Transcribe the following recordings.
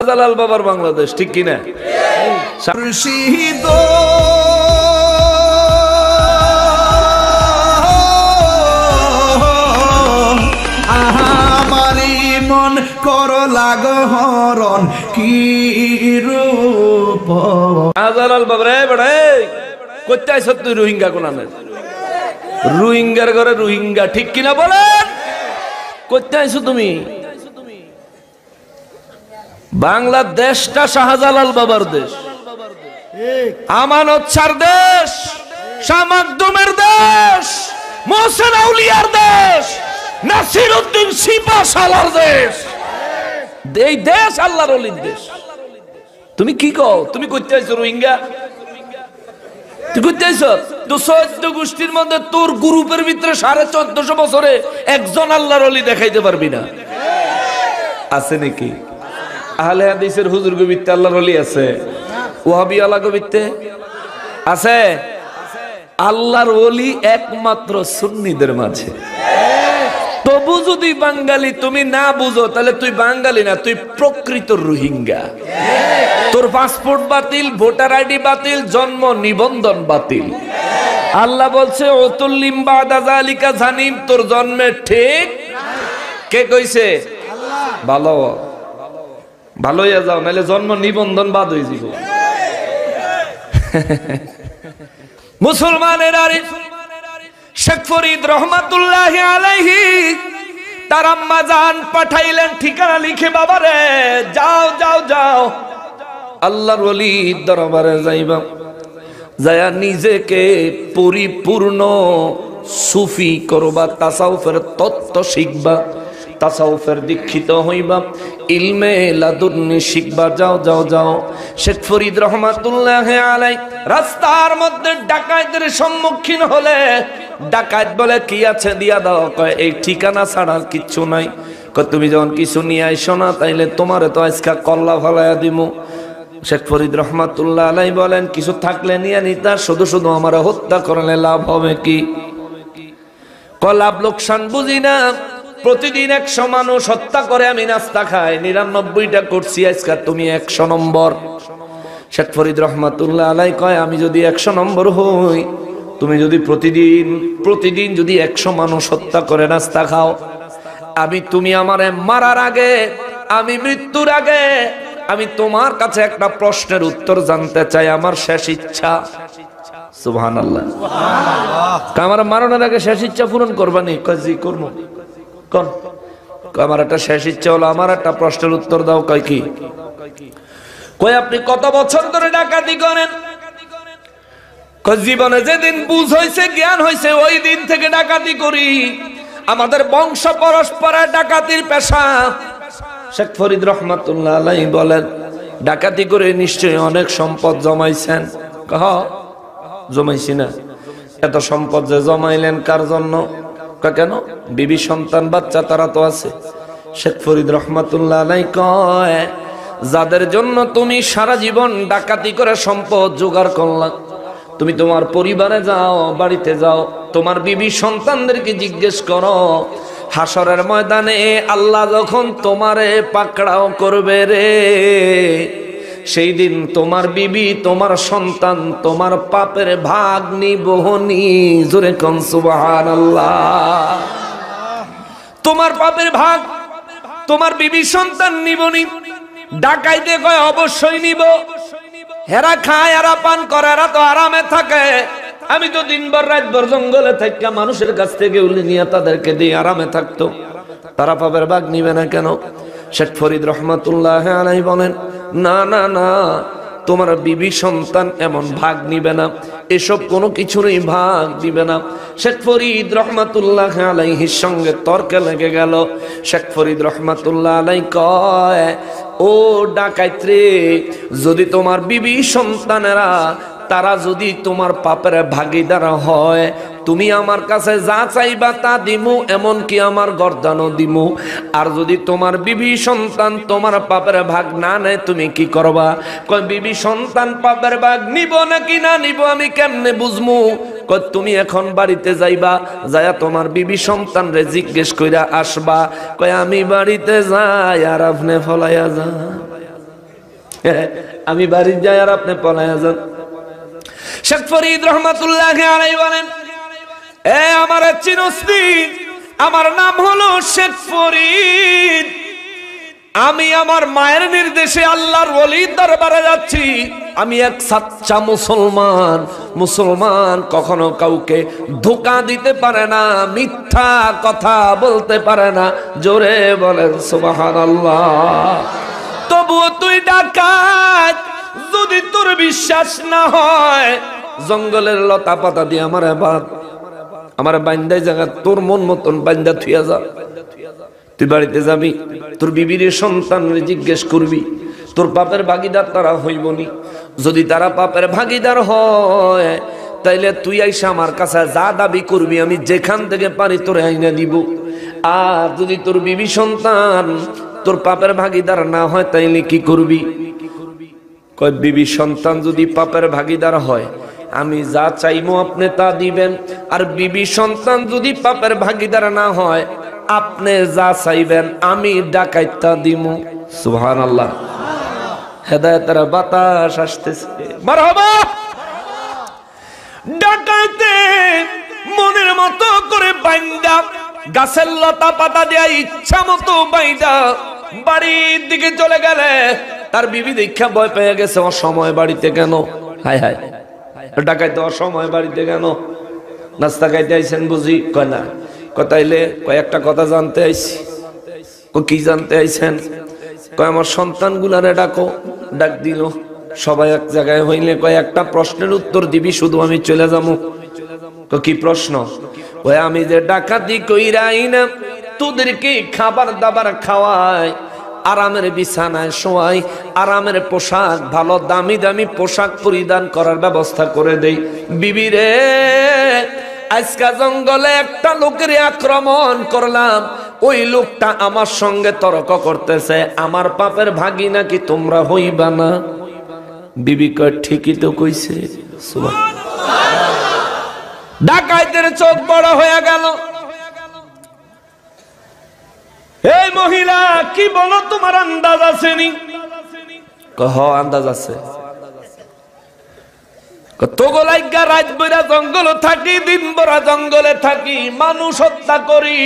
শাহজালাল বাবার বাংলাদেশ, ঠিক কিনা? মন কর লাগহরণ কি রূপ শাহজালাল বাবা রে বড়ে কইতে আইছ তুই রোহিঙ্গা কোনানে? রোহিঙ্গার ঘরে রোহিঙ্গা, ঠিক কিনা বলেন? কইতে আইছো তুমি? বাংলাদেশটা শাহজালাল বাবার দেশ, আমানত ছাড় দেশ, শাহ মাকদুমের দেশ, মোহসেন আউলিয়ার দেশ, নাসিরউদ্দিন সিপাশালার দেশ। এই দেশ আল্লাহর ওলির দেশ। তুমি কি কও? তুমি কইতে আইছো রোহিঙ্গা? তুই কইতে আইছো? 214 গোষ্ঠীর মধ্যে তোর গ্রুপের ভিতরে 1450 বছরে একজন আল্লাহর ওলি দেখাইতে পারবি না। আছে নাকি? আহলে হাদিসের হুজুর গবিতে আল্লাহর ওলি আছে? ওয়াহাবি আলা গবিতে আছে? আল্লাহর ওলি একমাত্র সুন্নিদের মাঝে। তবু যদি বাঙালি তুমি না বুঝো, তাহলে তুই বাঙালি না, তুই প্রকৃত রোহিঙ্গা। তোর পাসপোর্ট বাতিল, ভোটার আইডি বাতিল, জন্ম নিবন্ধন বাতিল। আল্লাহ বলছে ওতুল্লিম বাদা যালিকা জানিম, তোর জন্মে ঠিক। কে কইছে? ভালো ভালো হইয়া যাও, নাহলে জন্ম নিবন্ধন বাদ হয়ে যাব। মুসলমানের আরে শেখ ফরিদ রহমাতুল্লাহি আলাইহি তার আম্মা জান পাঠাইলেন ঠিকানা লিখে, বাবারে যাও যাও যাও আল্লাহর ওলির দরবারে যাইবা, যায়া নিজেকে পরিপূর্ণ সুফি করবা, তাসাউফের তত্ত্ব শিখবা, তাসাউফের দীক্ষিত হইবা, ইলমে লাদুন্নি শিখবা। যাও যাও যাও। শেখ ফরিদ রহমাতুল্লাহি আলাইহি রাস্তার মধ্যে ডাকাতের সম্মুখীন হলে, ডাকাত বলে কি আছে দিয়া দাও। কয় এই ঠিকানা ছাড়া কিচ্ছু নাই। কয় তুমি যখন কিছু নিয়ে আইসো না, তাইলে তোমারে তো আজকা কল্লা ফলাইয়া দিমু। শেখ ফরিদ রহমাতুল্লাহ আলাইহি বলেন কিছু থাকলে নিয়ে নিতা, শুধু শুধু আমার হত্যা করলে লাভ হবে কি? কয় লাভ লোকসান বুঝি না, প্রতিদিন 100 মানুষ হত্যা করে আমি নাস্তা খাই, 99টা করছি, আজকে তুমি 100 নম্বর। শেখ ফরিদ রহমাতুল্লাহ আলাইহি কয় আমি যদি 100 নম্বর হই, তুমি যদি প্রতিদিন যদি 100 মানুষ হত্যা করে নাস্তা খাও, তুমি আমারে মারার আগে, আমি মৃত্যুর আগে, আমি তোমার কাছে একটা প্রশ্নের উত্তর জানতে চাই, আমার শেষ ইচ্ছা। সুবহানাল্লাহ। আমার মারানোর আগে শেষ ইচ্ছা পূরণ করবানি? কাজী করব। কোন আমার একটা শেষ ইচ্ছা হলো, আমার একটা প্রশ্নের উত্তর দাও। কয় কি? কই আপনি কত বছর ধরে ডাকাতি করেন? কই জীবনে যেদিন বুঝ হইছে, জ্ঞান হইছে, ওই দিন থেকে ডাকাতি করি। আমাদের বংশ পরস্পরে ডাকাতির পেশা। শেখ ফরিদ রহমাতুল্লাহ আলাইহি বলেন ডাকাতি করে নিশ্চয়ই অনেক সম্পদ জমাইছেন। কহ জমাইছি না। এত সম্পদ যে জমাইলেন কার জন্য? কেন? বিবি সন্তান বাচ্চা তারা তো আছে। শেখ ফরিদ রহমাতুল্লাহ আলাইহি কয় যাদের জন্য তুমি সারা জীবন ডাকাতি করে সম্পদ জোগাড় করলা, তুমি তোমার পরিবারে যাও, বাড়িতে যাও, তোমার বিবি সন্তানদেরকে জিজ্ঞেস করো, হাসরের ময়দানে আল্লাহ যখন তোমারে পাকড়াও করবে রে, সেই দিন তোমার বিবি, তোমার সন্তান, তোমার পাপের ভাগ নিবহনি। জোরে কোন সুবহানাল্লাহ। তোমার পাপের ভাগ তোমার বিবি সন্তান নিবনি। ডাকাইতে কয় অবশ্যই নিব। হেরা খায়, এরা পান করে, এরা তো আরামে থাকে। আমি তো দিনভর রাতভর জঙ্গলে থাকা মানুষের কাছ থেকে উলি নিয়ে তাদেরকে দিয়ে আরামে থাকতো, তারা পাপের ভাগ নিবে না কেন? শেখ ফরিদ রহমাতুল্লাহ আলাইহি বলেন না না না, তোমার বিবি সন্তান এমন ভাগ নিবে না, এসব কোনো কিছুরই ভাগ দিবে না। শেখ ফরিদ রহমাতুল্লাহ আলাইহির সঙ্গে তর্কে লেগে গেল। শেখ ফরিদ রহমাতুল্লাহ আলাইহি কয় ও ডাকাইত রে, যদি তোমার বিবি সন্তানেরা তারা যদি তোমার পাপের ভাগীদার হয়, তুমি আমার কাছে যা চাইবা তা দিমু, এমনকি আমার গর্দানও দিমু। আর যদি তোমার বিবি সন্তান তোমার পাপের ভাগ না নেয়, তুমি কি করবা? কয় বিবি সন্তান পাপের ভাগ নিব নাকি না নিব আমি কেমনে বুঝমু? কয় তুমি এখন বাড়িতে যাইবা, যায়া তোমার বিবি সন্তান রে জিজ্ঞেস কইরা আসবা। কয় আমি বাড়িতে যাই আর আপনি ফলাইয়া যান। আমি বাড়ি যাই আর আপনি পলায়া যান। শেখ ফরিদ রহমাতুল্লাহি আলাইহি বলেন, এ আমার চিনস্তি, আমার নাম হলো শেখ ফরিদ। আমি আমার মায়ের নির্দেশে আল্লাহর ওলির দরবারে যাচ্ছি। আমি এক সাচ্চা মুসলমান। মুসলমান কখনো কাউকে ধোঁকা দিতে পারে না, মিথ্যা কথা বলতে পারে না। জোরে বলেন সুবহানাল্লাহ। তবুও তুই ডাকাত, যদি তোর বিশ্বাস না হয় জঙ্গলের লতা পাতা দিয়ে আমার বাইন্দায় জায়গা তোর মন মতন বাইন্দা থুইয়া যা। তুই বাড়িতে যাবি, তোর বিবির সন্তানরে জিজ্ঞেস করবি তোর পাপের ভাগিদার তারা হইবনি। যদি তারা পাপের ভাগিদার হয় তাইলে তুই আইসা আমার কাছে যা দাবি করবি আমি যেখান থেকে পারি তোরে আইনা দিব। আর যদি তোর বিবি সন্তান তোর পাপের ভাগিদার না হয় তাইলে কি করবি? কয় বিবি সন্তান যদি পাপের ভাগিদার হয় আমি যা চাইবো আপনি তা দিবেন। আর বিবি সন্তান যদি পাপের ভাগিদার না হয় আপনি যা চাইবেন আমি ডাকাইতা দিমু। সুবহানাল্লাহ। হেদায়েতের বাতাস আসতেছে। মারহাবা। ডাকাইতে মনের মতো করে বাইন্দা গাছের লতা পাতা দিয়া ইচ্ছা মতো বাইন্দা বাড়ির দিকে চলে গেলে তার বিবি দীক্ষা ভয় পেয়ে গেছে, অসময় বাড়িতে কেন? হায় হায়, ডাকাইতে অসময় বাড়িতে কেন? নাস্তা খাইতে আইছেন বুঝি? কয় না। তাইলে কয়েকটা কথা জানতে আইছি। কি জানতে আইছেন? কয় আমার সন্তান গুলারে ডাকো। ডাক দিল, সবাই এক জায়গায় হইলে কয়েকটা প্রশ্নের উত্তর দিবি, শুধু আমি চলে যাবো। কি প্রশ্ন? কয় আমি যে ডাকাতি কইরাই না তোদেরকে খাবার দাবার খাওয়াই, আরামের বিছানায় শোয়াই, আরামের পোশাক, ভালো দামি দামি পোশাক পরিধান করার ব্যবস্থা করে দেই। বিবিরে আজকা জঙ্গলে একটা লোকের আক্রমণ করলাম, ওই লোকটা আমার সঙ্গে তর্ক করতেছে, আমার পাপের ভাগী নাকি তোমরা হইবা না? বিবি কয় ঠিকই তো কইছে। ডাকাইতের চোখ বড় হয়ে গেল। এই মহিলা কি বলো, তোমার আন্দাজ আছে নি? হ আন্দাজ আছে। তোগলাইগা রাত বইরা জঙ্গল থাকি, দিন ভরা জঙ্গলে থাকি, মানুষ হত্যা করি,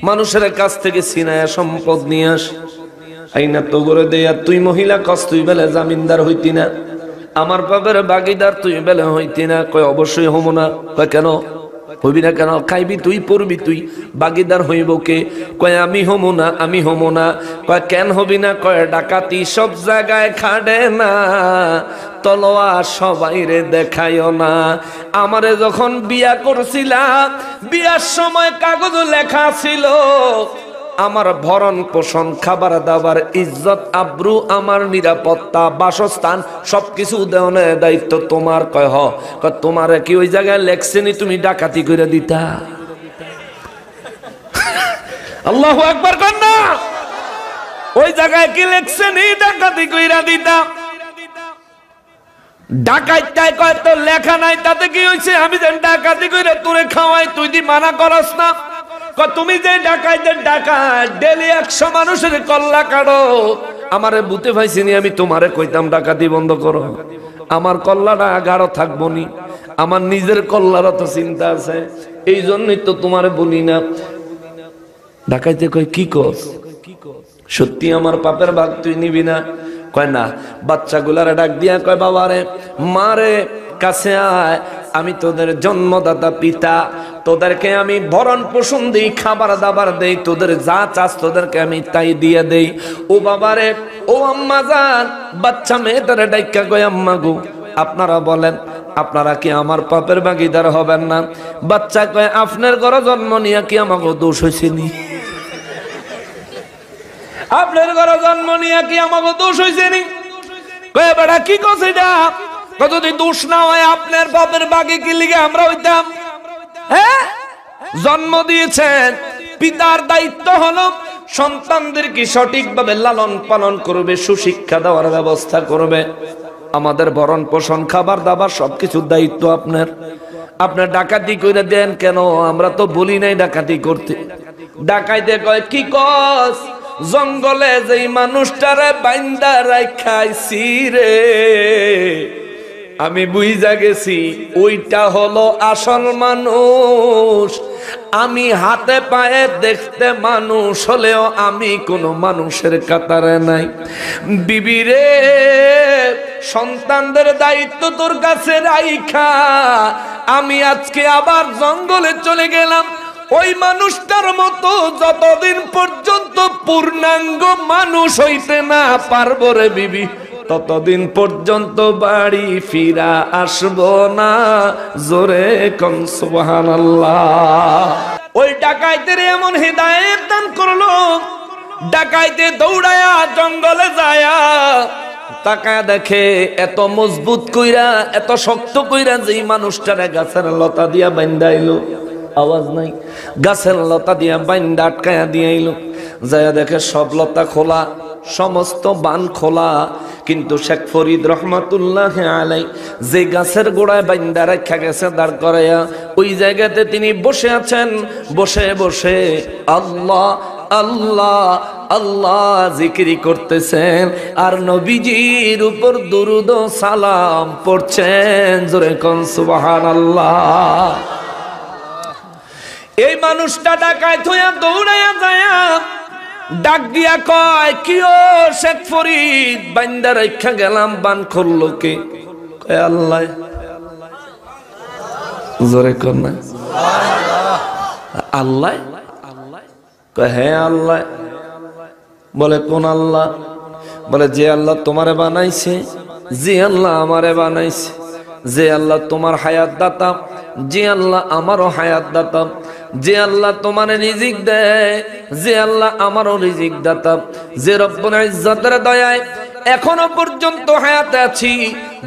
মানুষের কাছ থেকে ছিনায়া সম্পদ নিয়ে আসি, আইনা তো করে দেয়া। তুই মহিলা কস তুই বেলে জামিনদার হইতি না, আমার পাপের ভাগিদার তুই বেলে হইতি না? কয় অবশ্যই হব না। কয় কেন হইবি না? কেন? খাইবি তুই, পড়বি তুই, ভাগিদার হইব কে? কয় আমি হমু না, আমি হমু না। কয় কেন হবি না? কয় ডাকাতি সব জায়গায় খাড়ে না, তলোয়ার সবাই রে দেখাইও না। আমারে যখন বিয়া করছিলাম বিয়ার সময় কাগজ লেখা ছিল আমার ভরণ পোষণ, খাবার দাবার, ইজ্জত আব্রু, আমার নিরাপত্তা, বাসস্থান সবকিছু দেওয়ার দায়িত্ব তোমার। কয় হ। কয় তোমারে কি ওই জায়গায় লেখছেনি তুমি ডাকাতি করে দিতা? আল্লাহু আকবার কর না। ওই জায়গায় কি লেখছেনি ডাকাতি কইরা দিতা? ডাকাইতাই কয় তো লেখা নাই, তাতে কি হইছে? আমি যেন ডাকাতি কইরা তোরে খাওয়াই, তুই দি মানা করস না? তুমি যে ডাকাইতে ডাকাত, ডেলি 100 মানুষের কল্লা কাটো, আমারে বুতে পাইছিনি আমি তোমারে কইতাম ডাকাতি বন্ধ করো। আমার কল্লাটা গাঢ় থাকবো নি, আমার নিজের কল্লারও তো চিন্তা আছে, এই জন্যই তো তোমারে বলি না। ডাকাইতে কয় কি কস? সত্যি আমার পাপের ভাগ তুই নিবি না? কয় না। বাচ্চাগুলারে ডাক দিয়া কয় বাবারে, মারে কাছে আয়, আমি তোদের জন্মদাতা পিতা, তোদেরকে আমি ভরণ পোষণ দেই, খাবার দাবার দেই, তোদের যা চাস তোদেরকে আমি তাই দিয়ে দেই। ও বাবারে, ও আম্মা জান, বাচ্চা মেয়েটারে ডাইকা কয় আম্মা গো আপনারা বলেন আপনারা কি আমার পাপের ভাগিদার হবেন না? বাচ্চা কয় আপনার ঘরে জন্ম নিয়ে কি আমাকে দোষ হয়েছে নি? আপনার ঘরে জন্ম নিয়ে কি আমাকে দোষ হয়েছে নি? কয় বেটা কি কস এটা? যদি দোষ না হয় আপনার বাপের বাগে কি লিগে আমরা হইতাম? হ্যাঁ, জন্ম দিয়েছেন, পিতার দায়িত্ব হলো সন্তানদেরকে সঠিকভাবে লালন পালন করবে, সুশিক্ষা দেওয়ার ব্যবস্থা করবে। আমাদের ভরণ পোষণ, খাবার দাবার সবকিছুর দায়িত্ব আপনার। আপনার ডাকাতি করে দেন কেন? আমরা তো বলি নাই ডাকাতি করতে। ডাকাইতে কয় কি কস? জঙ্গলে যেই মানুষটারে বাইন্দা রাখাইছি রে, আমি বুঝা গেছি ওইটা হলো আসল মানুষ। আমি হাতে পায়ে দেখতে মানুষ হলেও আমি কোনো মানুষের কাতারে নাই। বিবি রে, সন্তানদের দায়িত্ব তোর কাছে রাইখা আমি আজকে আবার জঙ্গলে চলে গেলাম। ওই মানুষটার মতো যতদিন পর্যন্ত পূর্ণাঙ্গ মানুষ হইতে না পারবো রে বিবি, ততদিন পর্যন্ত বাড়ি ফিরা আসবো না। জোরে কোন সুবহানাল্লাহ। ওই ডাকাইতের এমন হিদায়াত দান করলো, ডাকাইতে দৌড়ায়া জঙ্গলে যায়া তাকায় দেখে এত মজবুত কইরা এত শক্ত কইরা যেই মানুষটারে গাছের লতা দিয়া বাইন্দাইলো, আওয়াজ নাই, গাছের লতা দিয়া বাইন্দা আটকায়া দিয়াইলো। যায়া দেখে সব লতা খোলা, সমস্ত বান খোলা, কিন্তু শেখ ফরিদ রহমাতুল্লাহ আলাই যে গাছের গোড়ায় বাইন্দা রাখা গেছে দাঁড় করাইয়া, ওই জায়গাতে তিনি বসে আছেন। বসে বসে আল্লাহ আল্লাহ আল্লাহ জিকিরি করতেছেন আর নবীজির উপর দুরুদ ও সালাম পড়ছেন। জোরে কোন সুবহানাল্লাহ। এই মানুষটা ডাকাইত হইয়া দৌড়াইয়া যায়া ডাক দিয়া কয়, কি ও শেখ ফরিদ, বাইন্দা রাখা গেলাম, বান খুললো কে? কয় আল্লাহ। জোরে কোন না আল্লাহ? কয় হ্যাঁ আল্লাহ। বলে কোন আল্লাহ? বলে যে আল্লাহ তোমারে বানাইছে, যে আল্লাহ আমারে বানাইছে, যে আল্লাহ তোমার হায়াত দাতা, যে আল্লাহ আমারও হায়াত দাতা, যে আল্লাহ তোমার রিজিক দেয়, যে আল্লাহ আমারও রিজিক দাতা, যে রব্বুল ইজ্জতের দয়ায় এখনো পর্যন্ত হায়াতে আছি,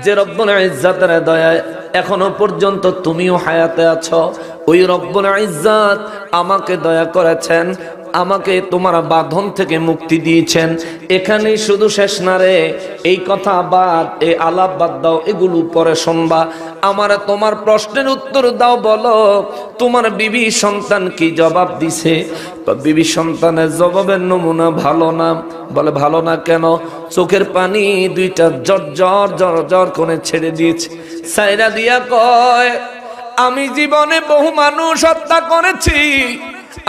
যে রব্বুল ইজ্জতের দয়ায় এখনো পর্যন্ত তুমিও হায়াতে আছো, ওই রব্বুল ইজ্জত আমাকে দয়া করেছেন, আমাকে তোমার বাঁধন থেকে মুক্তি দিয়েছেন। এখানেই শুধু শেষ না রে, এই কথা বাদ, এই আলাপ বাদ দাও, এগুলো পরে শুনবা। আমার তোমার প্রশ্নের উত্তর দাও, বলো তোমার বিবি সন্তান কি জবাব দিছে? বিবি সন্তানের জবাবের নমুনা ভালো না। বলে ভালো না কেন? চোখের পানি দুইটা জর জর জর জর করে ছেড়ে দিয়েছে। সাইরা দিয়া কয়, আমি জীবনে বহু মানুষ হত্যা করেছি,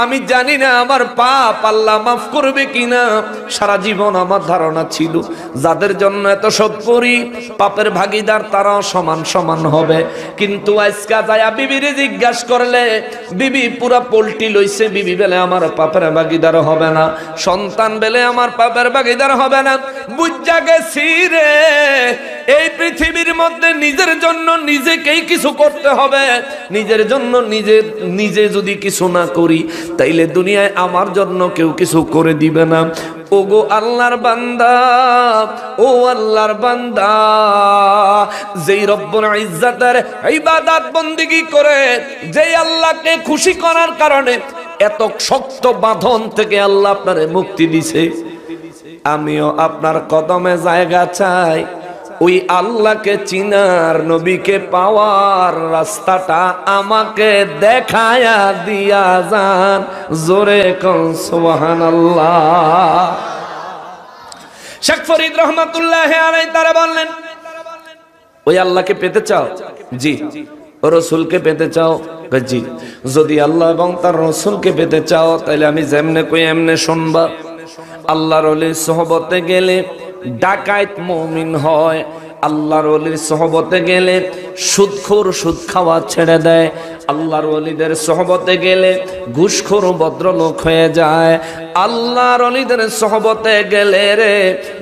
আমি জানি না আমার পাপ আল্লাহ মাফ করবে কিনা। সারা জীবন আমার ধারণা ছিল যাদের জন্য এত সব করি পাপের ভাগিদার তারাও সমান সমান হবে, কিন্তু আজকে যায়া বিবিরে জিজ্ঞাসা করলে বিবি পুরা পল্টি লইছে, বিবি বেলে আমার পাপের ভাগিদার হবে না, সন্তান বেলে আমার পাপের ভাগিদার হবে না। বুঝা গেছি রে, এই পৃথিবীর মধ্যে নিজের জন্য নিজেকেই কিছু করতে হবে। নিজের জন্য নিজে যদি কিছু না করি তাইলে দুনিয়ায় আমার জন্য কেউ কিছু করে দিবে না। ওগো আল্লাহর বান্দা, ও আল্লাহর বান্দা, যেই রব্বুল ইজ্জতের ইবাদত বন্দেগী করে, যেই আল্লাহকে খুশি করার কারণে এত শক্ত বাঁধন থেকে আল্লাহ আপনারে মুক্তি দিছে, আমিও আপনার কদমে জায়গা চাই। ওই আল্লাহকে চিনার, নবীকে পাওয়ার রাস্তাটা আমাকে দেখায়া দিয়া যান। জোরে কোন সুবহানাল্লাহ। শেখ ফরিদ রহমাতুল্লাহ আলাইহি তারা বললেন, ওই আল্লাহকে পেতে চাও? জি। ও রাসূলকে পেতে চাও? জি। যদি আল্লাহ এবং তার রাসূলকে পেতে চাও তাহলে আমি যেমনে কই এমনে শুনবা। আল্লাহর ওলির সোহবতে গেলে ডাকাইত মুমিন হয়, আল্লাহর ওলির সোহবতে গেলে সুদখোর সুদ খাওয়া ছেড়ে দেয়, আল্লাহর ওলিদের সোহবতে গেলে ঘুষখোর ভদ্রলোক হয়ে যায়, আল্লাহর ওলিদের সোহবতে গেলে রে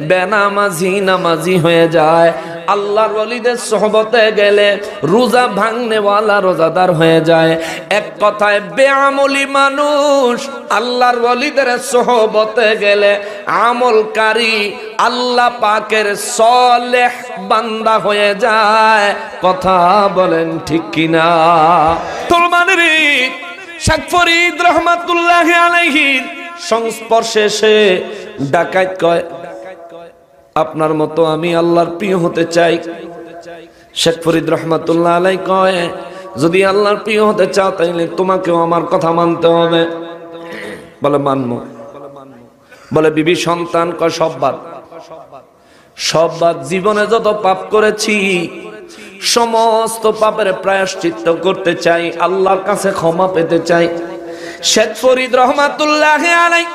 বেনামাজি নামাজি হয়ে যায়, আল্লাহর ওলিদের সোহবতে গেলে রোজা ভাঙনেওয়ালা রোজাদার হয়ে যায়। এক কথায় বেআমলি মানুষ আল্লাহর ওলিদের সোহবতে গেলে আমলকারী আল্লাহ পাকের সালেহ বান্দা হয়ে যায়। কথা বলেন ঠিক কিনা? তোলমানেরই শেখ ফরিদ রহমাতুল্লাহ আলাইহি সংস্পর্শে এসে ডাকাইত কয়, আপনার মতো আমি আল্লাহর প্রিয় হতে চাই। শেখ ফরিদ রহমাতুল্লাহ আলাইহি কয়, যদি আল্লাহর প্রিয় হতে চাও তাহলে তোমাকেও আমার কথা মানতে হবে। বলে মানবো। বলে বিবি সন্তান, কয় সব বাদ, সব বাদ। জীবনে যত পাপ করেছি সমস্ত পাপের প্রায়শ্চিত্ত করতে চাই, আল্লাহর কাছে ক্ষমা পেতে চাই। শেখ ফরিদ রহমাতুল্লাহ আলাইহি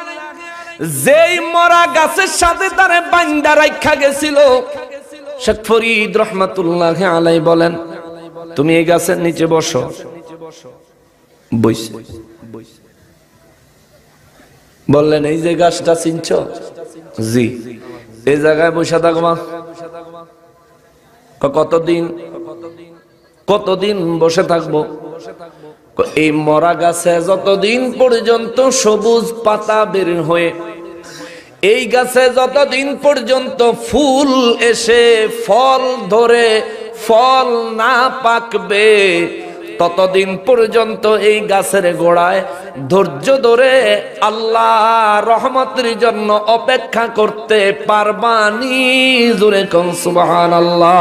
যেই মরা গাছের সাথে তারে বান্দা রাখা গেছিল, শেখ ফরিদ রহমাতুল্লাহ আলাইহি বলেন, তুমি এই গাছের নিচে বসো। বইছে, বললেন এই যে গাছটা চিনছ? জি। এই জায়গায় বসে থাকবা কতদিন? কতদিন বসে থাকবো? এই মরা গাছে যতদিন পর্যন্ত সবুজ পাতা বের হয়ে, এই গাছে যতদিন পর্যন্ত ফুল এসে ফল ধরে ফল না পাকবে, ততদিন পর্যন্ত এই গাছের গোড়ায় ধৈর্য ধরে আল্লাহ রহমতের জন্য অপেক্ষা করতে পারবানি? জোরে কোন সুবহানাল্লাহ।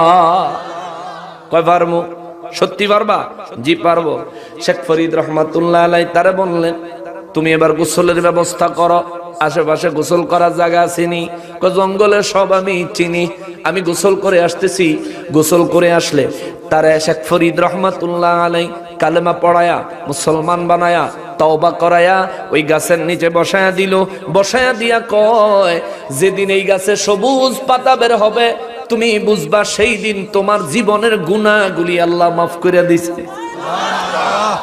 কয় পারবো? সত্যি পারবা? জি পারবো। শেখ ফরিদ রহমাতুল্লাহ আলাইহি তারে বললেন, তুমি এবার গোসলের ব্যবস্থা করো। আশেপাশে গোসল করার জায়গা চিনি? জঙ্গলের সব আমি চিনি, আমি গোসল করে আসতেছি। গোসল করে আসলে তারে শেখ ফরিদ রহমাতুল্লাহ আলাইহি কালেমা পড়ায়া মুসলমান বানায়া তওবা করায়া ওই গাছের নিচে বসায়া দিল। বসায়া দিয়া কয়, যেদিন এই গাছে সবুজ পাতা বের হবে তুমি বুঝবা সেই দিন তোমার জীবনের গুনাহগুলি আল্লাহ মাফ করে দিছে।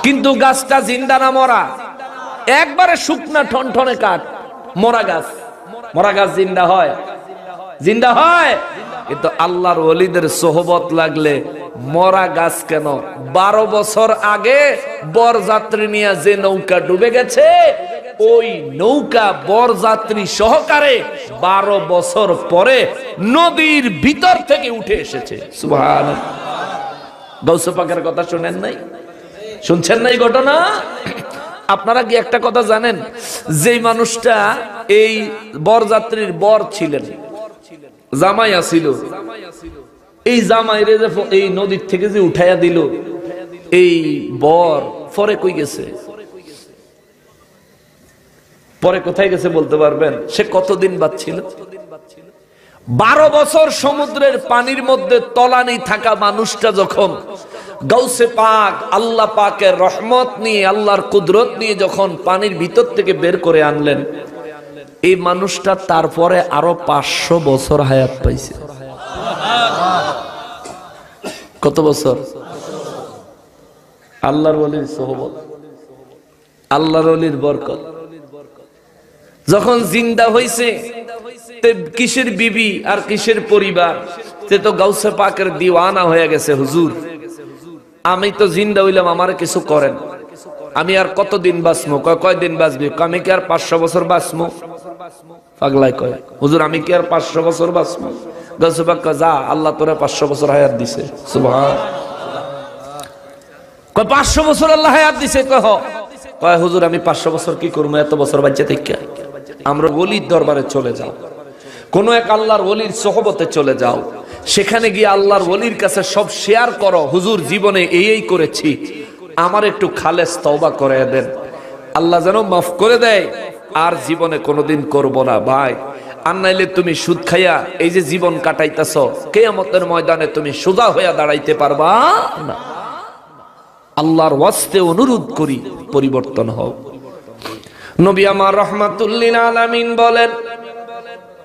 কিন্তু গাছটা জিন্দা না মরা? একবারে শুকনা ঠনঠনে কাঠ, মরা গাছ। মরা গাছ জিন্দা হয়? জিন্দা হয়। কিন্তু আল্লাহর ওলিদের সোহবত লাগলে মরা গাছ কেন? 12 বছর আগে বরযাত্রী নিয়ে যে নৌকা ডুবে গেছে, ওই নৌকা বরযাত্রী সহকারে 12 বছর পরে নদীর ভিতর থেকে উঠে এসেছে। সুবহানাল্লাহ। গাউস পাকের কথা শুনেন নাই? শুনছেন নাই ঘটনা? আপনারা কি একটা কথা জানেন? যে মানুষটা এই বরযাত্রীর বর ছিলেন, জামাই আছিল, এই জামাইরে যে এই নদীর থেকে যে উঠাইয়া দিল, এই বর পরে কই গেছে? পরে কোথায় গেছে বলতে পারবেন? সে কতদিন বাঁচছিল? 12 বছর সমুদ্রের পানির মধ্যে তলানি থাকা মানুষটা যখন গাউসে পাক আল্লাহ পাকের রহমত নিয়ে, আল্লাহর কুদরত নিয়ে যখন পানির ভিতর থেকে বের করে আনলেন, এই মানুষটা তারপরে আরো 500 বছর হায়াত পাইছে। কত বছর? আল্লাহর ওলির সোহবত, আল্লাহর ওলির বরকত। যখন জিন্দা হইছে, কিসের বিবি আর কিসের পরিবার, সে তো গাউসে পাকের দিওয়ানা হয়ে গেছে। হুজুর, আমি তো জিন্দা হইলাম, আমার কিছু করেন, আমি আর কতদিন বাঁচবো? কয়দিন বাঁচবি? আমি কি আর 500 বছর বাঁচবো? পাগলাই কয়, হুজুর আমি কি আর 500 বছর বাঁচবো? গাউসে পাক কয়, যা, আল্লাহ তোরে 500 বছর হায়াত দিছে। সুবহানাল্লাহ। কয় 500 বছর আল্লাহ হায়াত দিছে? কয় হুজুর আমি 500 বছর কি করবো এত বছর বাঁচে থেকে? আমরা ওলির দরবারে চলে যাও, কোন এক আল্লাহর ওলির সোহবতে চলে যাও, সেখানে গিয়ে আল্লাহর ওলির কাছে সব শেয়ার করো। হুজুর জীবনে এই করেছি, আমার একটু খালেস তওবা করে দেন, আল্লাহ যেন মাফ করে দেয়, আর জীবনে কোনোদিন করব না। ভাই, আর নাইলে তুমি সুদ খাইয়া এই যে জীবন কাটাইতেছ, কিয়ামতের ময়দানে তুমি সোজা হইয়া দাঁড়াইতে পারবা না। আল্লাহর ওয়াস্তে অনুরোধ করি, পরিবর্তন হও। নবী আমার রহমাতুল্লিল আলামিন বলেন,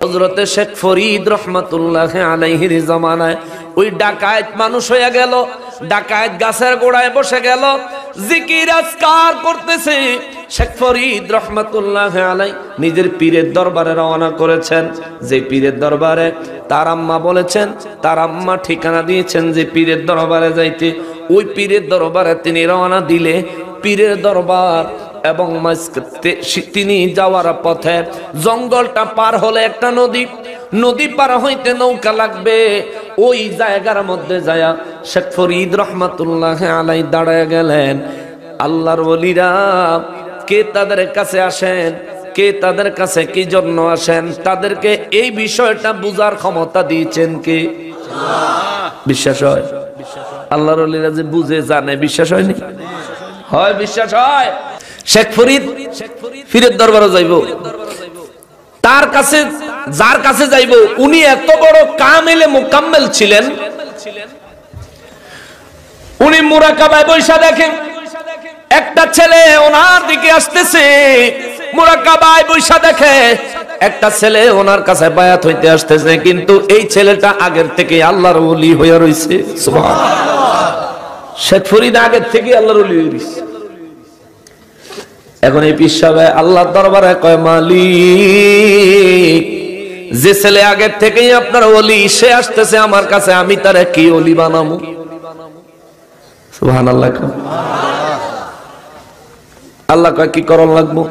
হযরতে শেখ ফরিদ রহমাতুল্লাহ আলাইহির জামানায় ওই ডাকায়েত মানুষ হয়ে গেল। ডাকায়েত গাছের গোড়ায় বসে গেল, জিকির আজকার করতেছে। শেখ ফরিদ রহমাতুল্লাহ আলাই নিজের পীরের দরবারে রওনা করেছেন। যে পীরের দরবারে তার আম্মা বলেছেন, তার আম্মা ঠিকানা দিয়েছেন যে পীরের দরবারে যাইতে, ওই পীরের দরবারে তিনি রওনা দিলে পীরের দরবার এবং তিনি যাওয়ার পথে জঙ্গলটা পার হলে একটা নদী, নদী পার হইতে নৌকা লাগবে। ওই জায়গার মধ্যে যায়া শেখ ফরিদ রহমাতুল্লাহ আলাই দাঁড়ায় গেলেন। আল্লাহর ওলিরা কে তাদের কাছে আসেন, কে তাদের কাছে কি জন্য আসেন, তাদেরকে এই বিষয়টা বুঝার ক্ষমতা দিয়েছেন কে? বিশ্বাস হয়? আল্লাহর ওলিরা যে বুঝে জানে, বিশ্বাস হয়নি? হয়, বিশ্বাস হয়। শেখ ফরিদ পীরের দরবারে যাইব, তার কাছে যার কাছে যাইব উনি এত বড় কামেলে মুকাম্মেল ছিলেন, উনি মুরাকাবায় বৈশা দেখেন একটা ছেলে ওনার দিকে আসতেছে, মুরাকাবায় বৈশা দেখে একটা ছেলে ওনার কাছে বায়াত হইতে আসতেছে, কিন্তু এই ছেলেটা আগের থেকে আল্লাহর ওলি হয়ে রইছে। সুবহানাল্লাহ। শেখ ফরিদ আগের থেকে আল্লাহর ওলি হয়ে রইছে। এখন এই পীর সাহেব আল্লাহর দরবারে কয়, মালিক, যে ছেলে আগের থেকেই আপনার ওলি, সে আসতেছে আমার কাছে, আমি তারে কি ওলি বানাবো? সুবহানাল্লাহ। আল্লাহ কয় কি করণ লাগবো?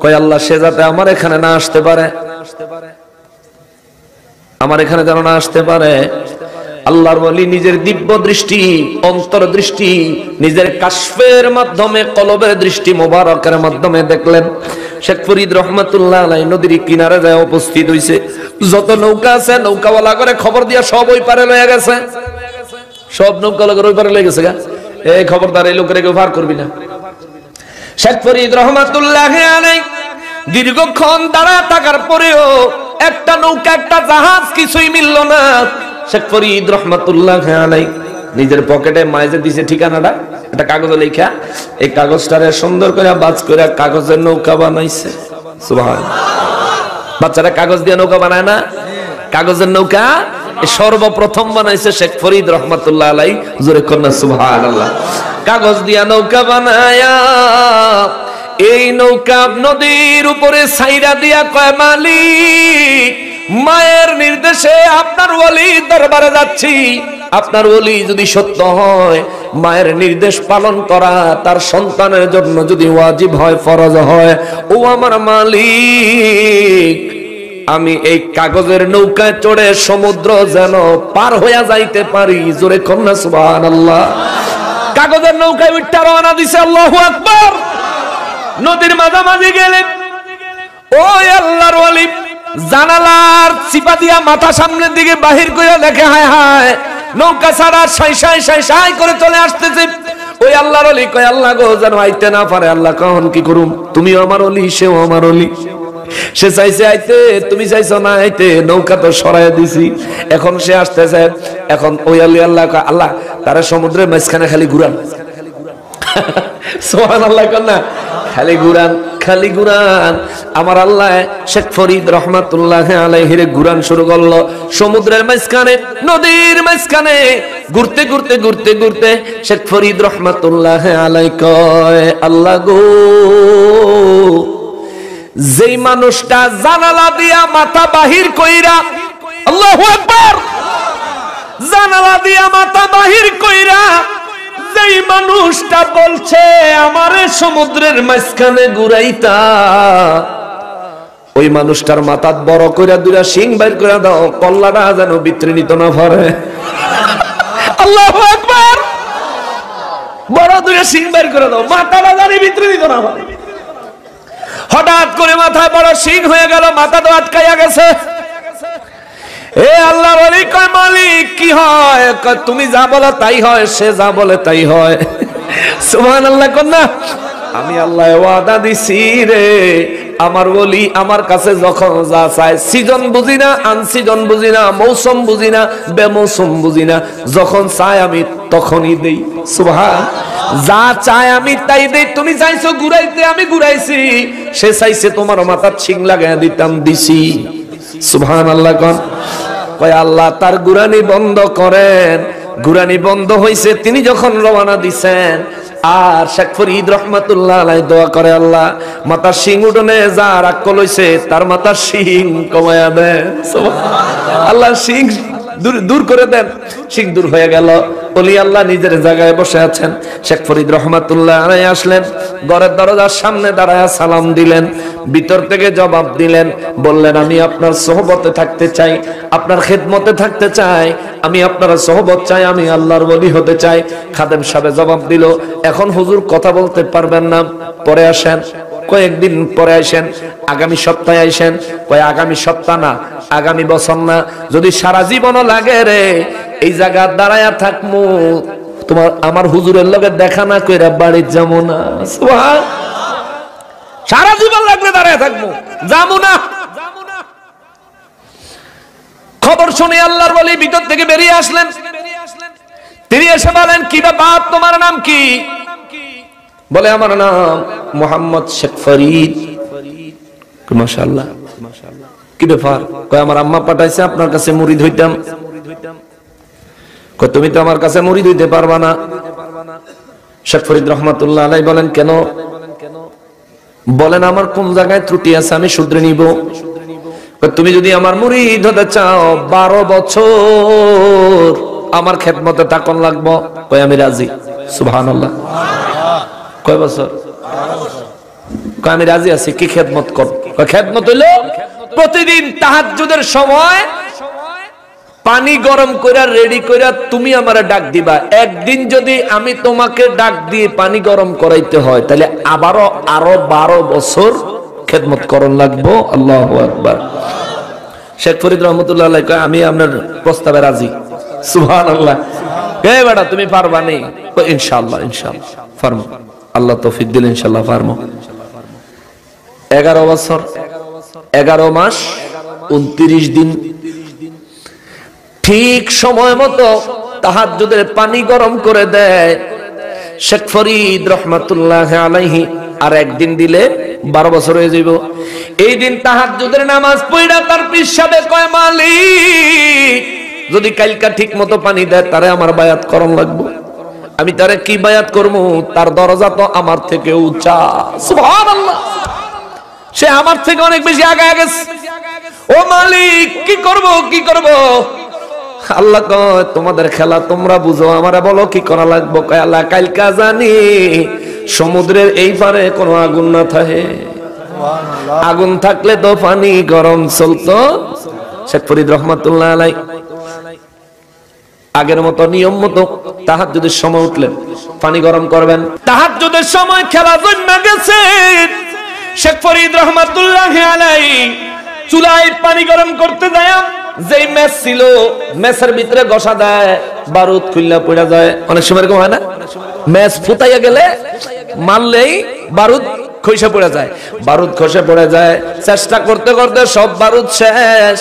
কয় আল্লাহ সে যাতে আমার এখানে না আসতে পারে, আমার এখানে যেন না আসতে পারে। আল্লাহর ওলি নিজের দিব্য দৃষ্টি, অন্তর দৃষ্টি, নিজের কাশফের মাধ্যমে, কলবের দৃষ্টি মোবারকের মাধ্যমে দেখলেন শেখ ফরিদ রহমাতুল্লাহ আলাইহি নদীর কিনারে যায় উপস্থিত হইছে। যত নৌকা আছে নৌকাওয়ালা করে খবর দিয়া সব ওই পারে লয়ে গেছে, সব নৌকাওয়ালা করে ওই পারে লয়ে গেছে। এই খবরদার, এই লোকের কেউ পার করবি না। শেখ ফরিদ রহমাতুল্লাহ আলাইহি দীর্ঘক্ষণ দাঁড়া থাকার পরেও একটা নৌকা, একটা জাহাজ কিছুই মিলল না। শেখ ফরিদ রহমাতুল্লাহ আলাইহি নিজের পকেটে মাইজে দিছে ঠিকানাটা, একটা কাগজে লেখা, এই কাগজটারে সুন্দর করে বাজ করে কাগজের নৌকা বানাইছে। সুবহানাল্লাহ। বাচ্চারা কাগজ দিয়ে নৌকা বানায় না? কাগজের নৌকা সর্বপ্রথম বানাইছে শেখ ফরিদ রহমাতুল্লাহ আলাইহি। জোরে কন্যা সুবহানাল্লাহ। কাগজ দিয়া নৌকা বানায়া এই নৌকা নদীর উপরে ছাইরা দিয়া কয়, মালিক, মায়ের নির্দেশে আপনার ওলি দরবারে যাচ্ছি। আপনার ওলি যদি সত্য হয়, মায়ের নির্দেশ পালন করা তার সন্তানের জন্য যদি ওয়াজিব হয়, ফরজ হয়, ও আমার মালিক, আমি এই কাগজের নৌকায় চড়ে সমুদ্র যেন পার হইয়া যাইতে পারি। জোরে কন্যা সুবহানাল্লাহ। কাগজের নৌকায় উঠতে রওনা দিছে। আল্লাহু আকবার। নদীর মাঝামাঝি গেলেন, ওই আল্লাহর ওলি জানালার চিপা দিয়া মাথা সামনের দিকে বাহির করে দেখে, হায় হায়, নৌকা ছাড়া সাই সাই সাই সাই করে চলে আসতেছে। ওই আল্লাহর ওলি কয়, আল্লাহ গো, যেন আইতে না পারে। আল্লাহ কখন কি করুম? তুমিও আমার ওলি, সেও আমার ওলি। সে চাইছে আইতে, তুমি চাইছো না আইতে, নৌকা তো সরাইয়া দিছি, এখন সে আসতেছে। এখন ওই আল্লাহ কয়, আল্লাহ তারা সমুদ্রের মাঝখানে খালি ঘুরান। সুবহানাল্লাহ কন্যা, খালি ঘুরান, খালি ঘুরান। আমার আল্লাহ শেখ ফরিদ রহমাতুল্লাহ আলাইহির ঘুরান শুরু করলো সমুদ্রের মাঝখানে, নদীর মাঝখানে। ঘুরতে ঘুরতে ঘুরতে ঘুরতে শেখ ফরিদ রহমাতুল্লাহ আলাইহি কয়, আল্লাহ গো, যেই মানুষটা জানালা দিয়া মাথা বাহির কইরা, আল্লাহু আকবার, জানালা দিয়া মাথা বাহির কইরা যেই মানুষটা বলছে আমারে সমুদ্রের মাঝখানে ঘুরাইতা, ওই মানুষটার মাথা বড় কইরা দুইটা শিং বাইর করে দাও, কল্লাটা যেন ভিতরে নিতে না পারে। আল্লাহু আকবার। বড় দুইটা শিং বাইর করে দাও, মাথাটা যেন ভিতরে নিতে না পারে। হঠাৎ করে মাথায় বড় শিং হয়ে গেল, মাথা তো আটকাইয়া গেছে। এ আল্লাহ ওলি কয়, মালিক কি হয়? তুমি যা বলো তাই হয়, সে যা বলে তাই হয়। সুবহানাল্লাহ কন্যা। আমি আল্লাহ ওয়াদা দিছি রে, আমার ওলি আমার কাছে যখন যা চায়, সিজন বুঝি না, আনসিজন বুঝি না, মৌসুম বুঝি না, বেমৌসুম বুঝি না, যখন চায় আমি তখনই দেই। সুবহান। যা চায় আমি তাই দেই। তুমি চাইছো ঘুরাইতে, আমি ঘুরাইছি। সে চাইছে তোমার মাথার শিং লাগাইয়া দিতাম, দিছি। সুবহানাল্লাহ কোন। কয় আল্লাহ তার গুরানি বন্ধ করেন। গুরানি বন্ধ হইছে তিনি যখন রওনা দিছেন। আর শেখ ফরিদ রহমাতুল্লাহ আলাইহি দোয়া করে, আল্লাহ মাথার শিং উঠনে যা রাক্কল হইছে তার মাথার শিং কমায়া দেন। সুবহানাল্লাহ। আল্লাহ শিং দূর করে দেন। শিং দূর হয়ে গেল। ওলি আল্লাহ নিজের জায়গায় বসে আছেন। শেখ ফরিদ রহমাতুল্লাহ আলাইহি আসলেন, ঘরের দরজার সামনে দাঁড়ায় সালাম দিলেন, ভিতর থেকে জবাব দিলেন, বললেন, আমি আপনার সোহবতে থাকতে চাই, আপনার খেদমতে থাকতে চাই, আমি আপনার সোহবত চাই, আমি আল্লাহর ওলি হতে চাই। খাদেম সাহেব জবাব দিল, এখন হুজুর কথা বলতে পারবেন না, পরে আসেন। কয়েকদিন পরে আসেন, আগামী সপ্তাহে আসেন। কয় আগামী সপ্তাহ না, আগামী বছর না, যদি সারা জীবনও লাগে রে এই জায়গা দাঁড়ায়া থাকমু, তোমার আমার হুজুরের লগে দেখা না কইরা বাড়ি যাবো না। সুবহান। সারা জীবন লাগলে দাঁড়ায় থাকবো, যাবো না। খবর শুনে আল্লাহর ওলি ভিতর থেকে বেরিয়ে আসলেন। তিনি এসে বলেন, কি ব্যাপার, তোমার নাম কি? বলে, আমার নাম মোহাম্মদ শেখ ফরিদ। মাশাআল্লাহ, কি ব্যাপার? কয়, আমার আম্মা পাঠাইছে আপনার কাছে মুরিদ হইতাম। কয়, তুমি তো আমার কাছে মুরিদ হইতে পারবা না। শেখ ফরিদ রহমাতুল্লাহ আলাইহি বলেন, কেন? বলেন, আমার কোন জায়গায় ত্রুটি আছে আমি শুধরে নিব। তুমি যদি আমার মুরিদ হতে চাও 12 বছর আমার খেদমতে থাকুন লাগবো। কয়, আমি রাজি। সুবহানাল্লাহ। কয় বছর? কয়, আমি রাজি আছি। কি খেদমত কর? কয়, খেদমত হইলো প্রতিদিন তাহাজ্জুদের সময় পানি গরম কইরা রেডি কইরা তুমি আমারে ডাক দিবা। একদিন যদি আমি তোমাকে ডাক দিয়ে পানি গরম করাইতে হয়, তাহলে আরো 12 বছর খেদমত করন লাগবো। আল্লাহু আকবার। শেখ ফরিদ রহমতুল্লাহ আলাইহি কয়, আমি আপনার প্রস্তাবে রাজি। সুবহানাল্লাহ। কে বেটা, তুমি পারবা নি? কয়, ইনশাআল্লাহ, ইনশাআল্লাহ পারমু। আল্লাহ তৌফিক দিলে ইনশাআল্লাহ পারমু। 11 বছর 11 মাস 29 দিন ঠিক সময় মতো তাহাজ্জুদের পানি গরম করে দেয় শেখ ফরিদ রহমাতুল্লাহ আলাইহি। আর একদিন দিলে 12 বছর হয়ে যাইব। এই দিন তাহাজ্জুদের নামাজ পড়া তার পিছাবে কয়, মালিক যদি কালকা ঠিক মতো পানি দেয় তারে আমার বায়াত করন লাগবে। আমি তারে কি বায়াত করবো? তার দরজা তো আমার থেকে উঁচা। সুবহানাল্লাহ। সে আমার থেকে অনেক বেশি আগায় গেছে। ও মালিক, কি করব, কি করব? আল্লাহ কয়, তোমাদের খেলা তোমরা বুঝো, আমারে বলো কি করা লাগবে। কয়, আল্লাহ কালকা জানি সমুদ্রের এই পারে কোনো আগুন না থাকে। আগুন থাকলে তো পানি গরম চলতো। শেখ ফরিদ রহমাতুল্লাহ আলাইহি আগের মতো নিয়ম মতো তাহাজ্জুদের সময় উঠলেন, পানি গরম করবেন। তাহাজ্জুদের সময় খেলা জন্মে গেছে। শেখ ফরিদ রহমাতুল্লাহ আলাইহি চুলায় পানি গরম করতে যায়, যেই ম্যাচ ছিল ম্যাচের ভিতরে ঘষা দেয়, বারুদ খুললা পড়ে যায়। অনেক সময় এরকম হয় না? ম্যাচ ফুটাইয়া গেলে মারলেই বারুদ খসে পড়ে যায়। বারুদ খসে পড়ে যায়, চেষ্টা করতে করতে সব বারুদ শেষ।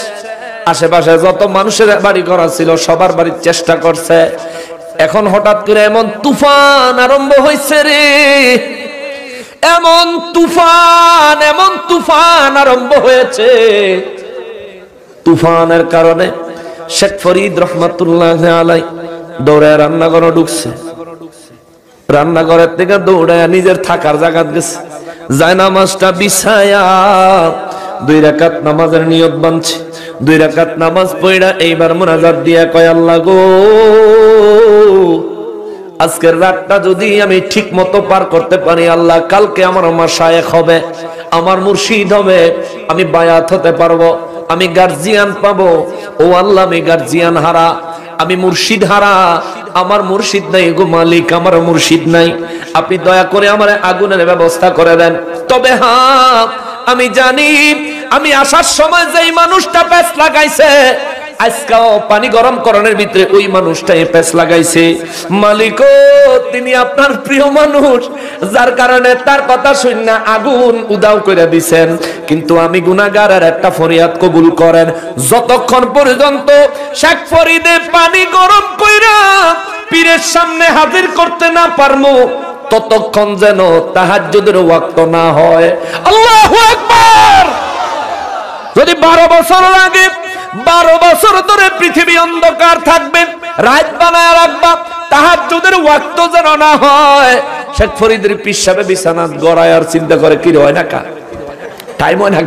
আশেপাশে যত মানুষের বাড়ি করা ছিল সবার বাড়ির চেষ্টা করছে। এখন হঠাৎ করে এমন তুফান আরম্ভ হয়েছে রে, এমন তুফান আরম্ভ হয়েছে। তুফানের কারণে শেখ ফরিদ রহমাতুল্লাহ আলাইহি দৌড়ে রান্নাঘরে ঢুকছে। রান্নাঘরের থেকে দৌড়ে নিজের থাকার জায়গা গেছে, যায় নামাজটা বিছায়া 2 রাকাত নামাজের নিয়ত বানছে। 2 রাকাত নামাজ পড়া এইবার মুনাজাত দিয়া কয়, আল্লাহ গো, আজকের রাতটা যদি আমি ঠিক মতো পার করতে পারি, আল্লাহ কালকে আমার মাশায়েখ হবে, আমার মুর্শিদ হবে, আমি বায়াত হতে পারবো, আমি গার্জিয়ান পাবো। ও আল্লাহ, আমি গার্জিয়ান হারা, আমি মুর্শিদ হারা, আমার মুর্শিদ নাই গো মালিক, আমার মুর্শিদ নাই। আপনি দয়া করে আমার আগুনের ব্যবস্থা করে দেন। তবে হ্যাঁ, আমি জানি আমি আসার সময় যেই মানুষটা পেছ লাগাইছে, আজকাও পানি গরম করণের ভিতরে ওই মানুষটাই পেছ লাগাইছে। মালিক, তিনি আপনার প্রিয় মানুষ, যার কারণে তার কথা শুনে আগুন উদাও করে দিছেন। কিন্তু আমি গুনাহগারের একটা ফরিয়াদ কবুল করেন, যতক্ষণ পর্যন্ত শেখ ফরিদে পানি গরম কইরা পীরের সামনে হাজির করতে না পারমু, ততক্ষণ যেন তাহাজ্জুদের ওয়াক্ত না হয়। আল্লাহু আকবার। যদি 12 বছর লাগে, 12 বছর ধরে পৃথিবী অন্ধকার থাকবে, রাত বানায় রাখবা, তাহাজ্জুদের ওয়াক্ত যেন না হয়। শেখ ফরিদের পিছাবে বিছানা গড়ায় আর চিন্তা করে, কি হয় না কা টাইম হয় না,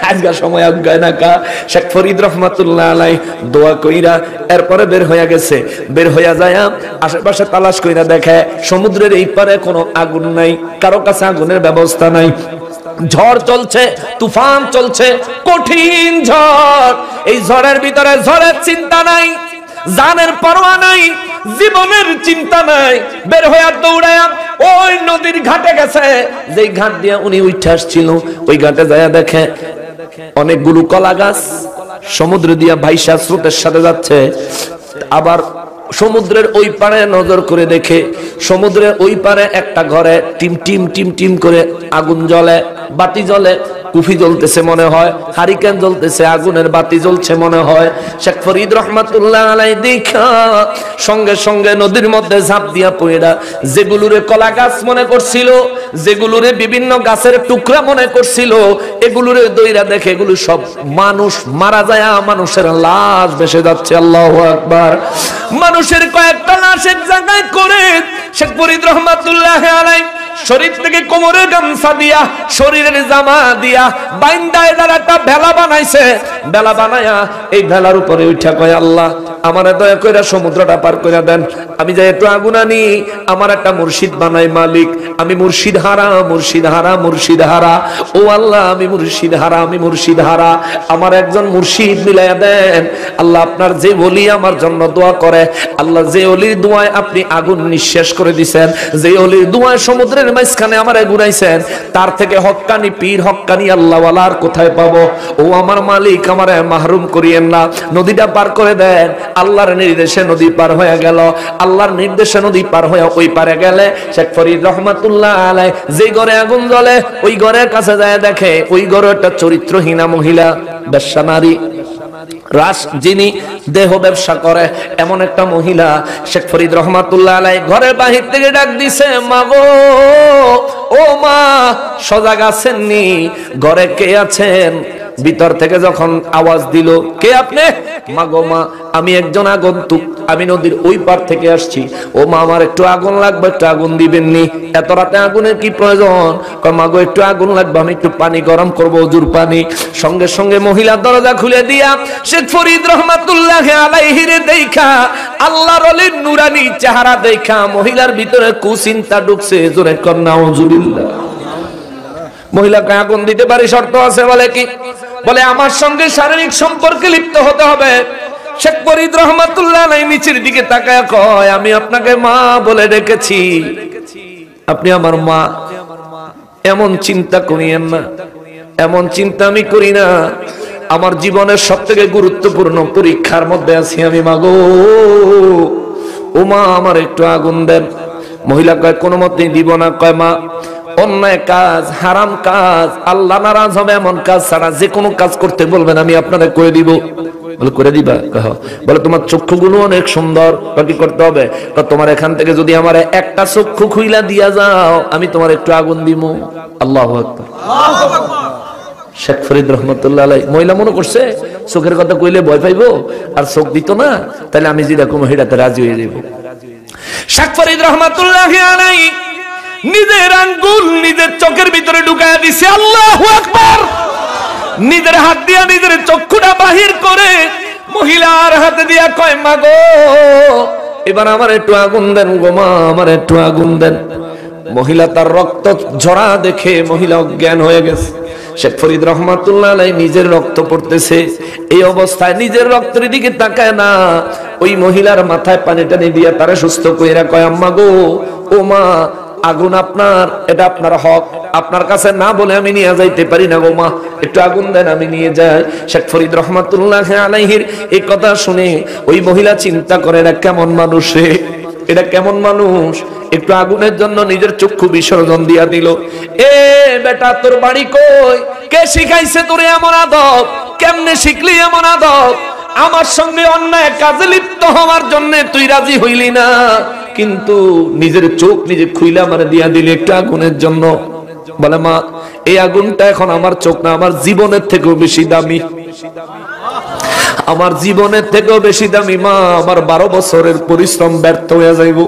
কাজগা সময় আজ্ঞায় না কা। শেখ ফরিদ রহমাতুল্লাহ আলাইহি দোয়া কইরা এরপরে বের হইয়া গেছে। বের হইয়া যায় আশেপাশে তালাশ কইরা দেখে সমুদ্রের এই পারে কোনো আগুন নাই, কারো কাছে আগুনের ব্যবস্থা নাই। ঝড় চলছে, তুফান চলছে, কঠিন ঝড়। এই ঝড়ের ভিতরে ঝড়ের চিন্তা নাই, জানের পরোয়া নাই, জীবনের চিন্তা নাই। বের হইয়া দৌড়ায়া ওই নদীর ঘাটে গেছে, যেই ঘাট দিয়ে উনি উঠে আসছিল, ওই ঘাটে যায় দেখে অনেকগুলো কলা গাছ সমুদ্র দিয়া ভাইসা স্রোতের সাথে যাচ্ছে। আবার সমুদ্রের ওই পারে নজর করে দেখে সমুদ্রের ওই পারে একটা ঘরে টিম টিম টিম টিম করে আগুন জ্বলে, বাতি জ্বলে। কুফি জ্বলতেছে মনে হয়, হারিকেন জ্বলতেছে, আগুনের বাতি জ্বলছে মনে হয়। শেখ ফরিদ রহমাতুল্লাহ আলাইহি দেখা সঙ্গে সঙ্গে নদীর মধ্যে ঝাঁপ দিয়া পড়া, যেগুলোরে কলা গাছ মনে করছিল, যেগুলোরে বিভিন্ন গাছের টুকরা মনে করছিল, এগুলোরে দইরা দেখে এগুলো সব মানুষ, মারা যায় মানুষের লাশ ভেসে যাচ্ছে। আল্লাহু আকবার। মানুষের কয়েকটা লাশ এক জায়গায় করে শেখ ফরিদ রহমাতুল্লাহ আলাইহি শরীর থেকে কোমরে গামছা দিয়া, শরীরের জামা দিয়া বাইন্দা এটার একটা ভেলা বানাইছে। ভেলা বানায়া এই ভেলার উপরে উঠা কয়, আল্লাহ আমারে দয়া কইরা সমুদ্রটা পার কইরা দেন, আমি যাই একটু আগুন আনি, আমার একটা মুর্শিদ বানাই মালিক, আমি মুর্শিদ হারা, মুর্শিদ হারা, মুর্শিদ হারা। ও আল্লাহ আমি মুর্শিদ হারা, আমি মুর্শিদ হারা, আমার একজন মুর্শিদ মিলাইয়া দেন। আল্লাহ আপনার যে ওলি আমার জন্য দোয়া করে, আল্লাহ যে ওলির দোয়ায় আপনি আগুন নিঃশেষ করে দিছেন, যে ওলির দোয়ায় সমুদ্রের মাঝখানে আমারে ঘুরাইছেন, তার থেকে হক্কানি পীর, হক্কানি আল্লাহ ওয়ালার কোথায় পাবো? ও আমার মালিক আমারে মাহরুম করিয়েন না, নদীটা পার করে দেন। আল্লাহর নির্দেশে নদী পার হয়ে গেল। আল্লাহর নির্দেশে নদী পার হয়ে ওই পারে গেলে শেখ ফরিদ রহমাতুল্লাহ আলাইহি যে ঘরে আগুন জ্বলে ওই ঘরের কাছে যায় দেখে ওই ঘরে একটা চরিত্রহীনা মহিলা, বেশ্যা নারী, যিনি দেহ ব্যবসা করে এমন একটা মহিলা। শেখ ফরিদ রহমাতুল্লাহ আলাইহি ঘরের বাহির থেকে ডাক দিছে, মা গো, ও মা, সজাগ আছেন নি? ঘরে কে আছেন? ভিতর থেকে যখন আওয়াজ দিল, কে আপনি? মা গো মা, আমি একজন আগন্তুক, আমি নদীর ওই পার থেকে আসছি। ও মা, আমার একটু আগুন লাগবে, একটু আগুন দিবেন নি? এত রাতে আগুনের কি প্রয়োজন? মা গো একটু আগুন লাগবে, আমি একটু পানি গরম করবো, ওজুর পানি। সঙ্গে সঙ্গে মহিলা দরজা খুলে দিয়া শেখ ফরিদ রহমাতুল্লাহ আলাইহি রে দেখা, আল্লাহর ওলির নুরানি চেহারা দেখা মহিলার ভিতরে কুচিন্তা ঢুকছে। জোরে কর নাউজুবিল্লাহ। মহিলাকে আগুন দিতে পারি, শর্ত আছে। বলে কি? বলে আমার সঙ্গে শারীরিক সম্পর্কে লিপ্ত হতে হবে। শেখ ফরিদ রহমাতুল্লাহ আলাইহি নিচের দিকে তাকায় কয়, আমি আপনাকে মা বলে ডেকেছি, আপনি আমার মা। এমন চিন্তা করিয়েন না, এমন চিন্তা আমি করি না। আমার জীবনের সবথেকে গুরুত্বপূর্ণ পরীক্ষার মধ্যে আছি আমি, মা গো, ও মা, আমার একটু আগুন দেন। মহিলা কয়, কোনো মতেই দিব না। কয়, মা, অন্যায় কাজ, হারাম কাজ, আল্লাহ নারাজ হবে এমন কাজ ছাড়া যে কোনো কাজ করতে বলবেন, আমি আপনাদের করে দিব। বলে, করে দিবা? বলে, তোমার চক্ষুগুলো অনেক সুন্দর, কি করতে হবে? তোমার এখান থেকে যদি আমার একটা চক্ষু খুইলা দিয়া যাও, আমি তোমার একটু আগুন দিব। আল্লাহু আকবার। শেখ ফরিদ রহমাতুল্লাহ আলাইহি মহিলা মনে করছে চোখের কথা কইলে ভয় পাইবো আর চোখ দিত না, তাহলে আমি যেরকম হেডাতে রাজি হয়ে যাব। শেখ ফরিদ রহমাতুল্লাহ আলাইহি নিজের আঙ্গুল নিজের চোখের ভিতরে ঢুকায়া দিছে। আল্লাহু আকবার। নিজের হাত দিয়া নিজের চক্ষুটা বাহির করে মহিলার হাতে দিয়া কয়, মা গো, এবার আমার একটু আগুন দেন গো মা, আমার একটু আগুন দেন। মহিলা তার রক্ত ঝরা দেখে মহিলা অজ্ঞান হয়ে গেছে। শেখ ফরিদ রহমাতুল্লাহ আলাইহি নিজের রক্ত পড়তেছে, এই অবস্থায় নিজের রক্তের দিকে তাকায় না, ওই মহিলার মাথায় পানি টানি দিয়া তারা সুস্থ কইরা কয়, আম্মা গো, ও মা, আগুন আপনার, এটা আপনার হক, আপনার কাছে না বলে আমি নিয়ে যাইতে পারি না গো মা, একটু আগুন দেন, আমি নিয়ে যাই। শেখ ফরিদ রহমাতুল্লাহ আলাইহির এই কথা শুনে ওই মহিলা চিন্তা করে, এটা কেমন মানুষ, এটা কেমন মানুষ, একটু আগুনের জন্য নিজের চক্ষু বিসর্জন দিয়া দিল। এ বেটা, তোর বাড়ি কই? কে শিখাইছে তোরে এমন আদব? কেমনে শিখলি এমন আদব? আমার সঙ্গে অন্যায় কাজে লিপ্ত হওয়ার জন্য তুই রাজি হইলি না, কিন্তু নিজের চোখ নিজে খুইলা আমারে দিয়া দিলি একটু আগুনের জন্য। বলে, মা, এই আগুনটা এখন আমার চোখ না, আমার জীবনের থেকেও বেশি দামি, আমার জীবনের থেকেও বেশি দামি। মা, আমার 12 বছরের পরিশ্রম ব্যর্থ হয়ে যাইব,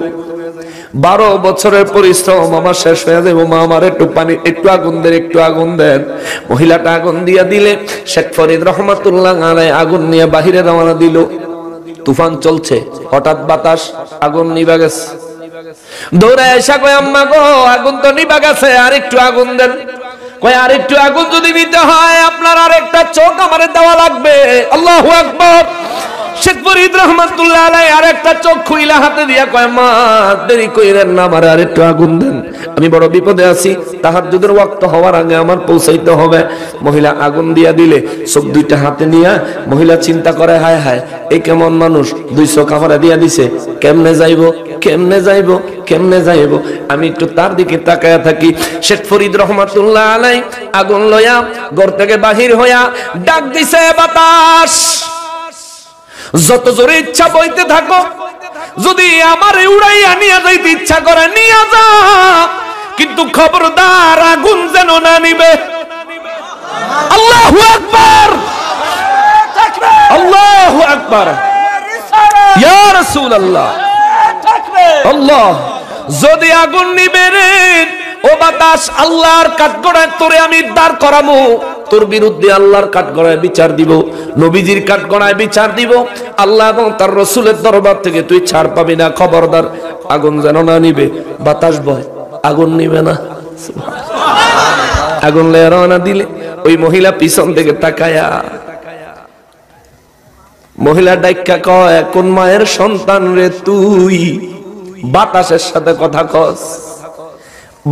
12 বছরের পরিশ্রম আমার শেষ হয়ে যাবে। মা, আমার একটু পানি, একটু আগুন দেন, একটু আগুন দেন। মহিলাটা আগুন দিয়া দিলে শেখ ফরিদ রহমাতুল্লাহ আলাইহি আগুন নিয়ে বাহিরে রওনা দিল। তুফান চলছে, হঠাৎ বাতাস, আগুন নিভা গেছে। দৌড়ে এসে কয়, আম্মা গো, আগুন তো নিভা গেছে, আর একটু আগুন দেন। কয়, আর একটু আগুন যদি নিতে হয় আপনার আর একটা চোখ আমারে দেওয়া লাগবে। আল্লাহু আকবার। শেখ ফরিদ রহমাতুল্লাহ আলাইহি আরেকটা চোখ খুইলা হাতে দিয়া কয়, মা দেরি কইরেন না, আমারে আরেকটু আগুন দেন, আমি বড় বিপদে আছি, তাহাজ্জুদের ওয়াক্ত হওয়ার আগে আমার পৌঁছাইতে হবে। মহিলা আগুন দিয়া দিলে চোখ দুইটা হাতে নিয়া মহিলা চিন্তা করে, হায় হায় এই কেমন মানুষ, দুই চোখ আমারে দিয়া দিছে, কেমনে যাইবো কেমনে যাইবো কেমনে যাইবো। আমি একটু তার দিকে তাকায়া থাকি। শেখ ফরিদ রহমাতুল্লাহ আলাইহি আগুন লয়া ঘর থেকে বাহির হইয়া ডাক দিছে, বাতাস যত জোরে ইচ্ছা বইতে থাকো, যদি আমারে উড়াইয়া নিয়ে যাইতে ইচ্ছা করে নিয়ে যা, কিন্তু খবরদার আগুন যেন না নিবে। আল্লাহু আকবার, আল্লাহু আকবার, ইয়া রাসূলুল্লাহ, আল্লাহ যদি আগুন নিবে রে ও বাতাস, আল্লাহর কাঠগড়ায় তোরে আমি দাঁড় করাবো, তোর বিরুদ্ধে আল্লাহর কাঠগড়ায় বিচার দিব, নবীজির কাঠগড়ায় বিচার দিব, আল্লাহ এবং তার রাসূলের দরবার থেকে তুই ছাড় পাবি না, খবরদার আগুন যেন না নিবে। বাতাস বয়, আগুন নিবে না। আগুন লয়ে রওনা দিলে ওই মহিলা পিছন থেকে তাকায়া মহিলা ডাইক্কা কয়, কোন মায়ের সন্তান রে তুই, বাতাসের সাথে কথা কস,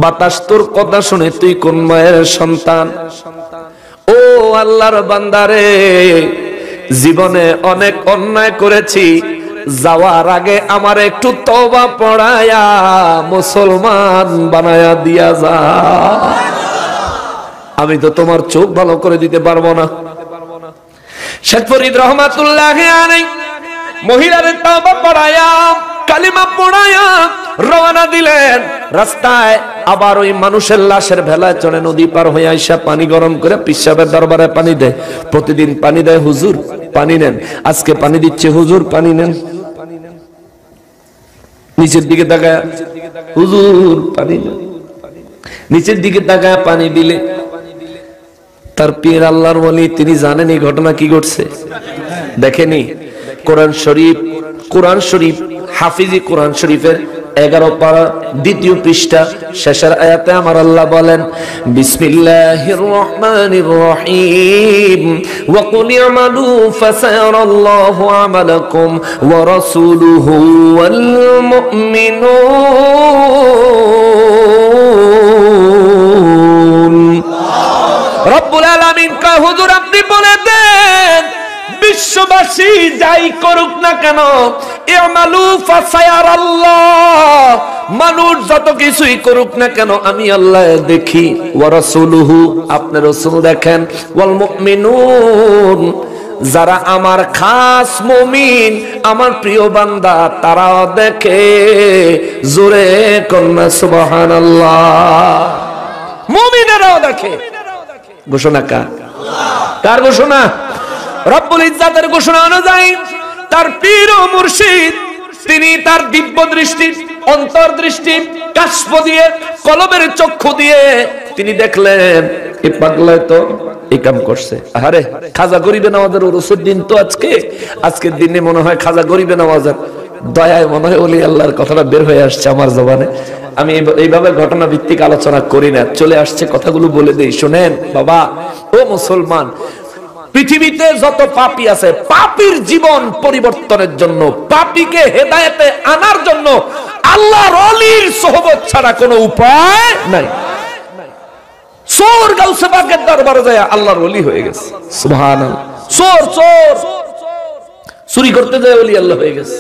বাতাস তোর কথা শুনে তুই কোন মায়ের সন্তান। ও আল্লাহর বান্দারে, জীবনে অনেক অন্যায় করেছি, যাওয়ার আগে আমার একটু তওবা পড়ায়া মুসলমান বানায়া দিয়া যা, আমি তো তোমার চোখ ভালো করে দিতে পারবো না। শেখ ফরিদ রহমাতুল্লাহি আলাইহি মহিলাদের তওবা পড়ায়া কালিমা পড়ায়া রওনা দিলেন। রাস্তায় আবার ওই মানুষের লাশের ভেলায় চড়ে নদী পার হয়ে আইসা পানি গরম করে পিসাবের দরবারে পানি দেয়। প্রতিদিন পানি দেয়, হুজুর পানি নেন, আজকে পানি দিচ্ছে, হুজুর পানি নেন। নিচের দিকে তাকায়, হুজুর পানি নেন, নিচের দিকে তাকায় পানি দিলে তার পীর আল্লাহর ওলি তিনি জানেন এই ঘটনা কি ঘটছে, দেখেনি। কোরআন শরীফ হাফিজি কোরআন শরীফের 11 পারা 2 পৃষ্ঠা শেষের আয়াতে আমার আল্লাহ বলেন, বিসমিল্লাহির রহমানির রহিম, ওয়া কুল ইয়ামালু ফাসায়ারাল্লাহু আমালাকুম ওয়া রাসূলুহু ওয়াল মুমিনুন। রব্বুল আলামিন কয়, হুজুর আপনি বলে দেন বিশ্ববাসী যাই করুক না কেন, ইমালু ফাসায়ারাল্লাহ, মানুষ যত কিছুই করুক না কেন আমি আল্লাহ দেখি, ওয়া রাসূলুহু আপনার রাসূল দেখেন, ওয়াল মুমিনুন যারা আমার খাস মুমিন আমার প্রিয় বান্দা তারাও দেখে। জোরে কন্যা সুবহানাল্লাহ, মুমিনেরাও দেখে। ঘোষণা কার ঘোষণা? রব্বুল ইজ্জাতের ঘোষণা অনুযায়ী তার পীর ও মুর্শিদ তিনি তার দিব্য দৃষ্টি, অন্তর্দৃষ্টি, কাশফ দিয়ে, কলবের চক্ষু দিয়ে তিনি দেখলেন এই পাগলায় তো এই কাম করছে। আরে খাজা গরিবে নওয়াজের ওরসের দিন তো আজকের দিনে মনে হয় খাজা গরিবে নওয়াজের দয়ায় মনে হয় ওলি আল্লাহর কথাটা বের হয়ে আসছে আমার জবানে। আমি এইভাবে ঘটনা ভিত্তিক আলোচনা করি না, চলে আসছে কথাগুলো বলে দেই, শোনেন বাবা ও মুসলমান। পৃথিবীতে যত পাপী আছে, পাপীর জীবন পরিবর্তনের জন্য, পাপীকে হেদায়েতে আনার জন্য আল্লাহর ওলির সোহবত ছাড়া কোনো উপায় নাই। চোর গাউসে পাকের দরবারে যায় আল্লাহর ওলি হয়ে গেছে, সুবহানাল্লাহ। চোর চুরি করতে যায় ওলি আল্লাহ হয়ে গেছে।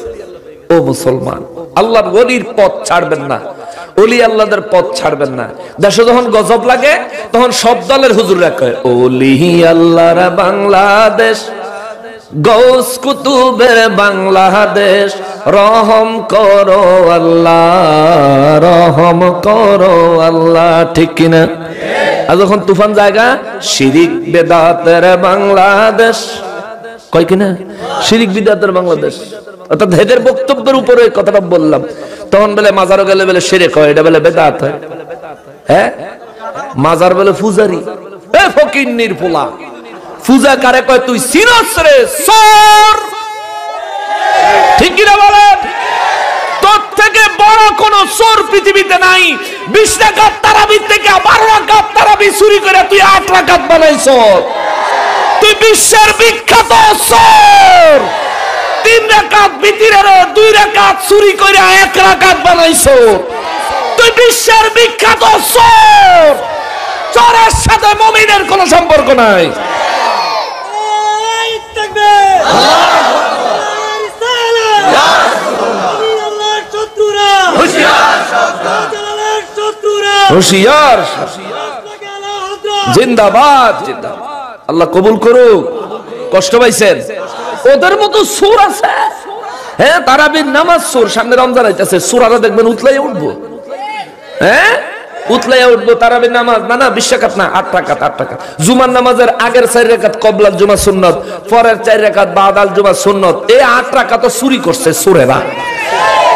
ও মুসলমান, আল্লাহর ওলির পথ ছাড়বেন না, ওলি আল্লাহদের পথ ছাড়বেন না। দেশে যখন গজব লাগে তখন সব দলের হুজুররা কয়, ওলি আল্লাহর বাংলাদেশ, গৌস কুতুবের বাংলাদেশ, রহম করো আল্লাহ, রহম করো আল্লাহ, ঠিক কিনা? আর যখন তুফান জায়গা, শিরিক বেদাতের বাংলাদেশ, কয় কিনা? শিরিক বিদাতের বাংলাদেশ, অর্থাৎ হেদের বক্তব্যের উপরে কথাটা বললাম। তখন বলে মাজারও গেলে বলে শিরক হয়, এটা বলে বেদাত হয়। হ্যাঁ, মাজার বলে ফুজারি, এ ফকিন্নির পোলা, পূজা কারে কয় তুই চিনস রে চোর, ঠিক কিনা বলেন? তোর থেকে বড় কোন চোর পৃথিবীতে নাই। 20 রাকাত তারাবি থেকে 12 রাকাত তারাবি চুরি করে তুই 8 রাকাত বানাইছ, তুই বিশ্বের বিখ্যাত চোর। 3 রাকাত বিতিরের 2 রাকাত চুরি করে 1 রাকাত বানাইছো। তুই বিশ্বের বিখ্যাত চোর। চোরের সাথে মুমিনের কোনো সম্পর্ক নাই। হুশিয়ার জিন্দাবাদ জিন্দাবাদ। আল্লাহ কবুল করুক। কষ্ট পাইছেন? ওদের মতো সুর আছে। হ্যাঁ, তারাবির নামাজ সুর। সামনে রমজান আইতাছে, সুরারা দেখবেন উতলাইয়া উঠবো। হ্যাঁ, উতলাইয়া উঠবো। তারাবির নামাজ না 20 রাকাত না, 8 রাকাত 8 রাকাত। জুমার নামাজের আগের 4 রাকাত কবলার জুমা সুন্নত, পরের 4 রাকাত বাদাল জুমা সুন্নত। এই 8 রাকাত চুরি করছে সুরেরা।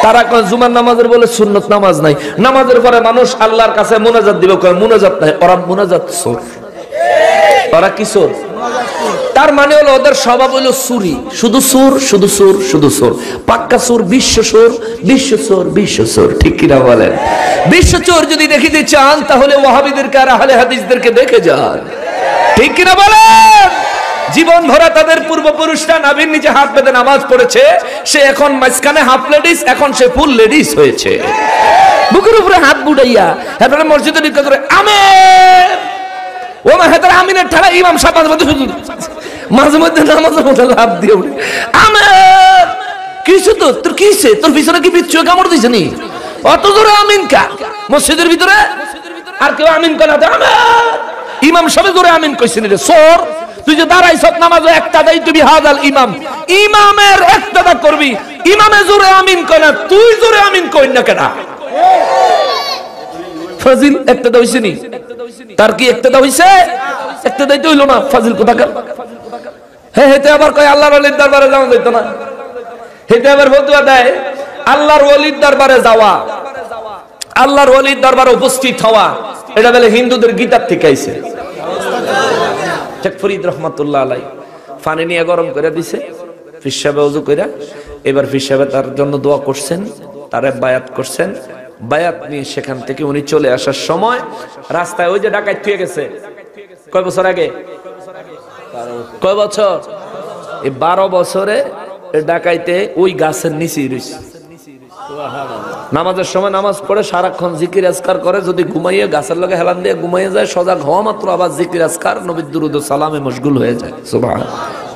তারা কয় জুমার নামাজের বলে সুন্নত নামাজ নাই। নামাজের পরে মানুষ আল্লাহর কাছে মুনাজাত দিবে, কয় মুনাজাত নাই। ওরা মুনাজাত চোর। ওরা কি চোর? তার মানে হলো ওদের স্বভাব হলো চুরি। শুধু চোর, শুধু চোর, শুধু চোর। পাক্কা চোর, বিশ্ব চোর, বিশ্ব চোর, বিশ্ব চোর। ঠিক কিনা বলেন? বিশ্ব চোর যদি দেখিতে চান তাহলে ওয়াহাবিদেরকে আর আহলে হাদিসদেরকে দেখে যান। ঠিক কিনা বলেন? জীবন ভরা তাদের পূর্বপুরুষরা নাভির নিচে হাত বেঁধে নামাজ পড়েছে। সে এখন মাঝখানে হাফ লেডিস, এখন সে ফুল লেডিস হয়েছে। বুকের উপরে হাত বুড়াইয়া এরপরে মসজিদে ঢুকে করে আমিন। ও মা হেতার আমিনের ঠাড়া ইমাম সাহেব মাঝে মধ্যে নামাজের মধ্যে লাভ দিয়ে উঠে আমিন। কিছু তো তোর কিসে? তোর পিছনে কি বিচ্ছু কামড় দিছে নি? অত জোরে আমিন কা মসজিদের ভিতরে? আর কেউ আমিন করে না। আমিন। ইমাম সাহেব জোরে আমিন কইছেন রে চোর। তুই যে দাঁড়াইছ নামাজে একটা দাই তুমি হাজাল ইমাম, ইমামের একটা করবি। ইমামে জোরে আমিন কয় না, তুই জোরে আমিন কই না কেন? ফাজিল একটা হইছে নি? তার কি একটা হইছে? একটা দাইতে হইল না। ফাজিল কোথাকার। হ্যাঁ, হেতে আবার কয় আল্লাহর ওলির দরবারে যাওয়া যাইতো না। হেতে আবার ফতোয়া দেয় আল্লাহর ওলির দরবারে যাওয়া, আল্লাহর ওলির দরবারে উপস্থিত হওয়া, এটা বলে হিন্দুদের গীতার থেকে আইছে। শেখ ফরিদ রহমাতুল্লাহ আলাই পানি নিয়ে গরম করে দিছে, পীর সাহেব ওযু কইরা। এবার পীর সাহেব তার জন্য দোয়া করছেন, তারে বায়াত করছেন। বায়াত নিয়ে সেখান থেকে উনি চলে আসার সময় রাস্তায় ওই যে ডাকাত থুয়ে গেছে। কয় বছর আগে? কয় বছর? এই 12 বছরে ডাকাইতে ওই গাছের নিচেই রইছে। নামাজের সময় নামাজ পড়ে সারাক্ষণ জিকির আজকার করে। যদি ঘুমাইয়ে গাছের লগে হেলান দিয়ে ঘুমাইয়ে যায়, সজাগ হওয়া মাত্র আবার জিকির আজকার নবীর দুরূদ ও সালামে মশগুল হয়ে যায়। সুবহান।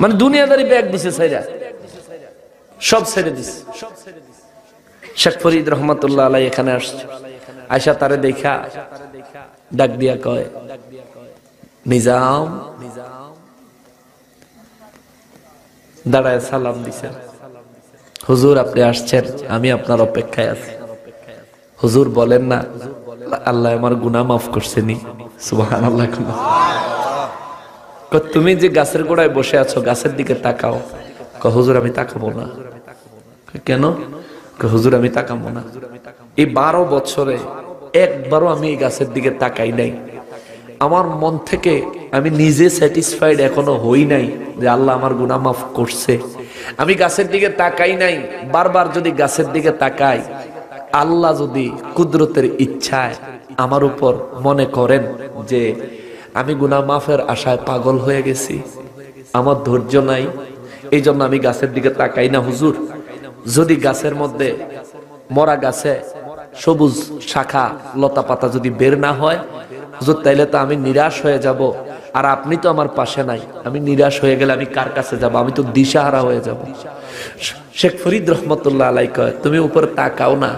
মানে দুনিয়াদারি ব্যাগ দিছে, ছাইরা সব ছেড়ে দিছে। শেখ ফরিদ রহমাতুল্লাহ আলাই এখানে আসছে। আয়সা তারে দেখা ডাক দিয়া কয় নিজাম। দাঁড়ায় সালাম দিছে। হুজুর আপনি আসছেন, আমি আপনার অপেক্ষায় আছি। হুজুর বলেন না আল্লাহ আমার গুনাহ মাফ করছেনি। সুবহানাল্লাহ। তুমি যে গাছের গোড়ায় বসে আছো, গাছের দিকে তাকাও। হুজুর আমি তাকাবো না। কেন? হুজুর আমি তাকাবো না। এই 12 বছরে একবারও আমি এই গাছের দিকে তাকাই নাই। আমার মন থেকে আমি নিজে স্যাটিসফাইড এখনো হই নাই যে আল্লাহ আমার গুনাহ মাফ করছে। আমি গাছের দিকে তাকাই নাই। বারবার যদি গাছের দিকে তাকাই, আল্লাহ যদি কুদরতের ইচ্ছায় আমার উপর মনে করেন যে আমি গুনাহ মাফের আশায় পাগল হয়ে গেছি, আমার ধৈর্য নাই, এই জন্য আমি গাছের দিকে তাকাই না। হুজুর যদি গাছের মধ্যে, মরা গাছে সবুজ শাখা লতা পাতা যদি বের না হয়, হুজুর তাইলে তো আমি নিরাশ হয়ে যাব। আর আপনি তো আমার পাশে নাই। আমি নিরাশ হয়ে গেলে আমি কার কাছে যাব? আমি তো দিশাহারা হয়ে যাব। শেখ ফরিদ রহমতুল্লাহ আলাই কয় তুমি উপরে তাকাও না।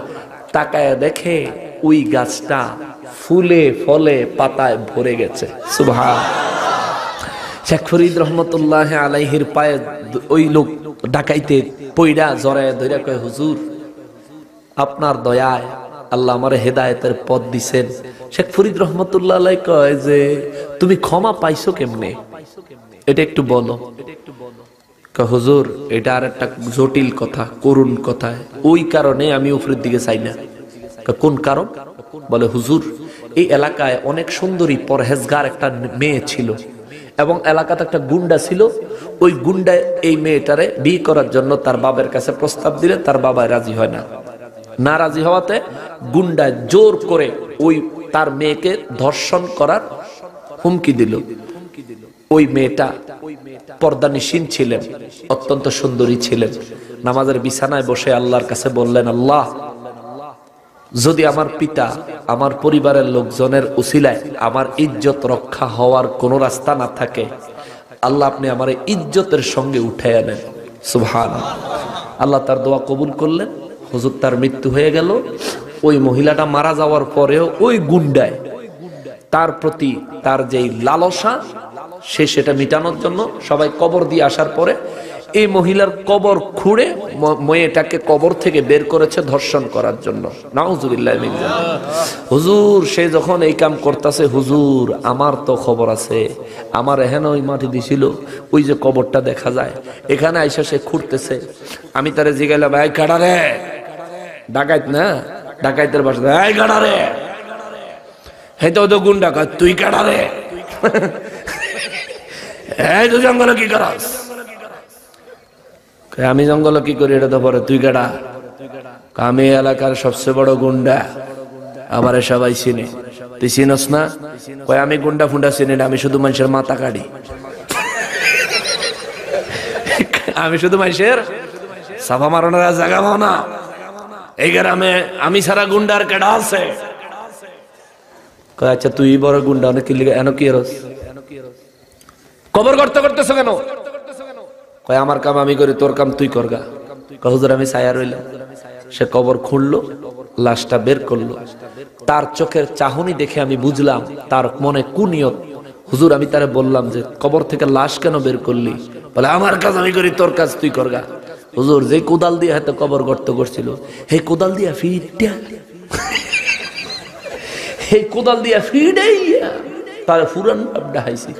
তাকায় দেখে ওই গাছটা ফুলে ফলে পাতায় ভরে গেছে। সুবহান। শেখ ফরিদ রহমতুল্লাহ আলাইহির পায়ে ওই লোক ডাকাইতে পইড়া জড়ায় ধরে কয় হুজুর আপনার দয়ায় আল্লাহ আমার হেদায়েতের পথ দিছেন। শেখ ফরিদ রহমতুল্লাহ আলাই কয় যে তুমি ক্ষমা পাইছো কেমনে, এটা একটু বলো। হুজুর এটা আর একটা জটিল কথা, করুণ কথা, ওই কারণে আমি উপরের দিকে চাই না। কোন কারণ? বলে হুজুর এই এলাকায় অনেক সুন্দরী পরহেজগার একটা মেয়ে ছিল এবং এলাকাতে একটা গুন্ডা ছিল। ওই গুন্ডা এই মেয়েটারে বিয়ে করার জন্য তার বাবার কাছে প্রস্তাব দিলে তার বাবা রাজি হয় না। না রাজি হওয়াতে গুন্ডা জোর করে ওই তার মেয়েকে ধর্ষণ করার হুমকি দিল। ওই মেয়েটা পর্দানিসীন ছিলেন, অত্যন্ত সুন্দরী ছিলেন। নামাজের বিছানায় বসে আল্লাহর কাছে বললেন, আল্লাহ, যদি আমার পিতা আমার পরিবারের লোকজনের উসিলায় আমার ইজ্জত রক্ষা হওয়ার কোনো রাস্তা না থাকে, আল্লাহ আপনি আমার ইজ্জতের সঙ্গে উঠে আনেন। সুবহানাল্লাহ। আল্লাহ তার দোয়া কবুল করলেন। হুজুর তার মৃত্যু হয়ে গেল। ওই মহিলাটা মারা যাওয়ার পরেও ওই গুন্ডায় তার প্রতি তার যেই লালসা, সেটা মিটানোর জন্য সবাই কবর দিয়ে আসার পরে এই মহিলার কবর খুঁড়ে মেয়েটাকে কবর থেকে বের করেছে ধর্ষণ করার জন্য। নাউজুবিল্লাহ মিন যালিক। হুজুর সে যখন এই কাম করতেছে, হুজুর আমার তো খবর আছে, আমার এখানে ওই মাটি দিছিল, ওই যে কবরটা দেখা যায়, এখানে আইসা সে খুঁড়তেছে। আমি তারে জিগাইলাম, এই কাটা রে, ডাকাইত না, ডাকাইতের বাসা, এই কাটা রে, এই তো গুন্ডা, তুই কাটা রে, এই তো জঙ্গলে কি করাস? আমি জঙ্গলে কি করি, এটা তো পরে, তুই কাটা? আমি এলাকার সবচেয়ে বড় গুন্ডা, আমার সবাই চিনে। তুই চিনস না? কয় আমি গুন্ডা ফুন্ডা চিনি না, আমি শুধু মানুষের মাথা কাটি, আমি শুধু মানুষের সাফা মারানোর জায়গা পাও না এই গ্রামে, আমি সারা গুন্ডার কেডা আছে? কয় আচ্ছা তুই বড় গুন্ডা, অনেক কি লিখে এনো কি রস কবর করতে করতেছ কেন? কয় আমার কাম আমি করি, তোর কাম তুই করগা। হুজুর আমি ছায়া রইলাম। সে কবর খুঁড়লো, লাশটা বের করলো। তার চোখের চাহনি দেখে আমি বুঝলাম তার মনে কুনিয়ত। হুজুর আমি তারে বললাম যে কবর থেকে লাশ কেন বের করলি? বলে আমার কাজ আমি করি, তোর কাজ তুই করগা। হুজুর যে কোদাল দিয়ে হয়তো কবর গর্ত করছিল, হে কোদাল দিয়া ফিরটা, হে কোদাল দিয়া ফিরাইয়া তার ফুরান ডাহাইছি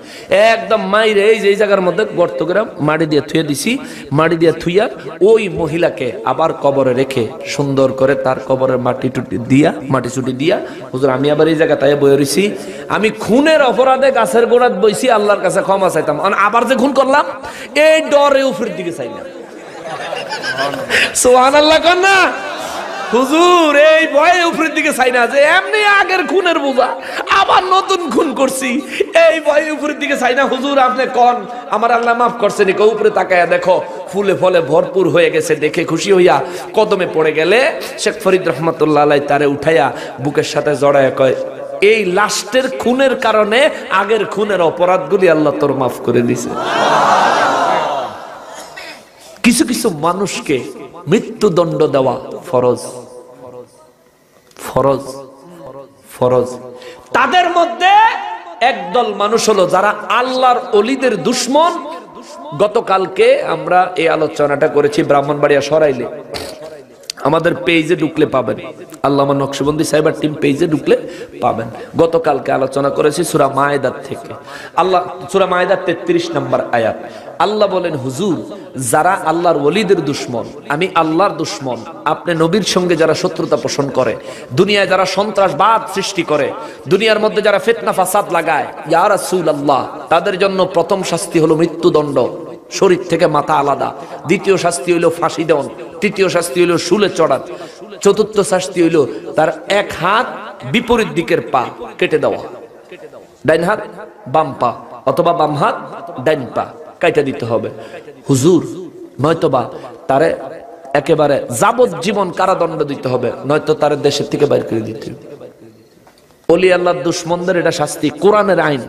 একদম মাইরে, এই যে এই জায়গার মধ্যে গর্ত করে মাটি দিয়ে থুয়ে দিছি। মাটি দিয়ে থুইয়া ওই মহিলাকে আবার কবরে রেখে সুন্দর করে তার কবরের মাটি চুটি দিয়া হুজুর আমি আবার এই জায়গা তাই বয়ে রইছি। আমি খুনের অপরাধে গাছের গোড়াত বইছি, আল্লাহর কাছে ক্ষমা চাইতাম। আবার যে খুন করলাম এই ডরে উপরের দিকে চাই না। সুবহানাল্লাহ কর না হুজুর, এই ভয়ে উপরের দিকে চাই না যে এমনি আগের খুনের বোঝা, আবার নতুন খুন করছি, এই ভয়ে উপরের দিকে চাই না। হুজুর আপনি কোন আমার আল্লাহ মাফ করছেন? উপরে তাকায়া দেখো ফুলে ফলে ভরপুর হয়ে গেছে। দেখে খুশি হইয়া কদমে পড়ে গেলে শেখ ফরিদ রহমাতুল্লাহ আলাইহি তারে উঠাইয়া বুকের সাথে জড়ায় কয়, এই লাস্টের খুনের কারণে আগের খুনের অপরাধগুলি আল্লাহ তোর মাফ করে দিছে। কিছু কিছু মানুষকে মৃত্যুদণ্ড দেওয়া ফরজ, ফরজ, ফরজ। তাদের মধ্যে একদল মানুষ হলো যারা আল্লাহর ওলিদের দুশমন। গতকালকে আমরা এই আলোচনাটা করেছি ব্রাহ্মণবাড়িয়া সরাইলে, আমাদের পেজে ঢুকলে পাবেন, আল্লামা নকশবন্দি সাইবার টিম পেজে ঢুকলে পাবেন। গতকালকে আলোচনা করেছি সূরা মায়েদার থেকে। আল্লাহ সূরা মায়েদার 33 নম্বর আয়াত, আল্লাহ বলেন, হুজুর যারা আল্লাহর ওলিদের দুশমন, আমি আল্লাহর দুশমন, আপনি নবীর সঙ্গে যারা শত্রুতা পোষণ করে, দুনিয়ায় যারা সন্ত্রাসবাদ সৃষ্টি করে, দুনিয়ার মধ্যে যারা ফিতনা ফাসাদ লাগায়, ইয়া রাসূলুল্লাহ, তাদের জন্য প্রথম শাস্তি হলো মৃত্যুদণ্ড, শরীর থেকে মাথা আলাদা। দ্বিতীয় শাস্তি হইল ফাঁসি দেওয়ান। তৃতীয় শাস্তি হইল শুলে চড়াত। চতুর্থ শাস্তি হইল তার এক হাত বিপরীত দিকের পা কেটে দেওয়া, ডাইন হাত বাম পা অথবা বাম হাত ডাইন পা কাইটা দিতে হবে হুজুর, নয়তোবা তারে একেবারে যাবজ্জীবন কারাদণ্ড দিতে হবে, নয়তো তারে দেশের থেকে বাইর করে দিতে হবে। ওলি আল্লাহর দুশমনদের এটা শাস্তি, কোরআনের আইন।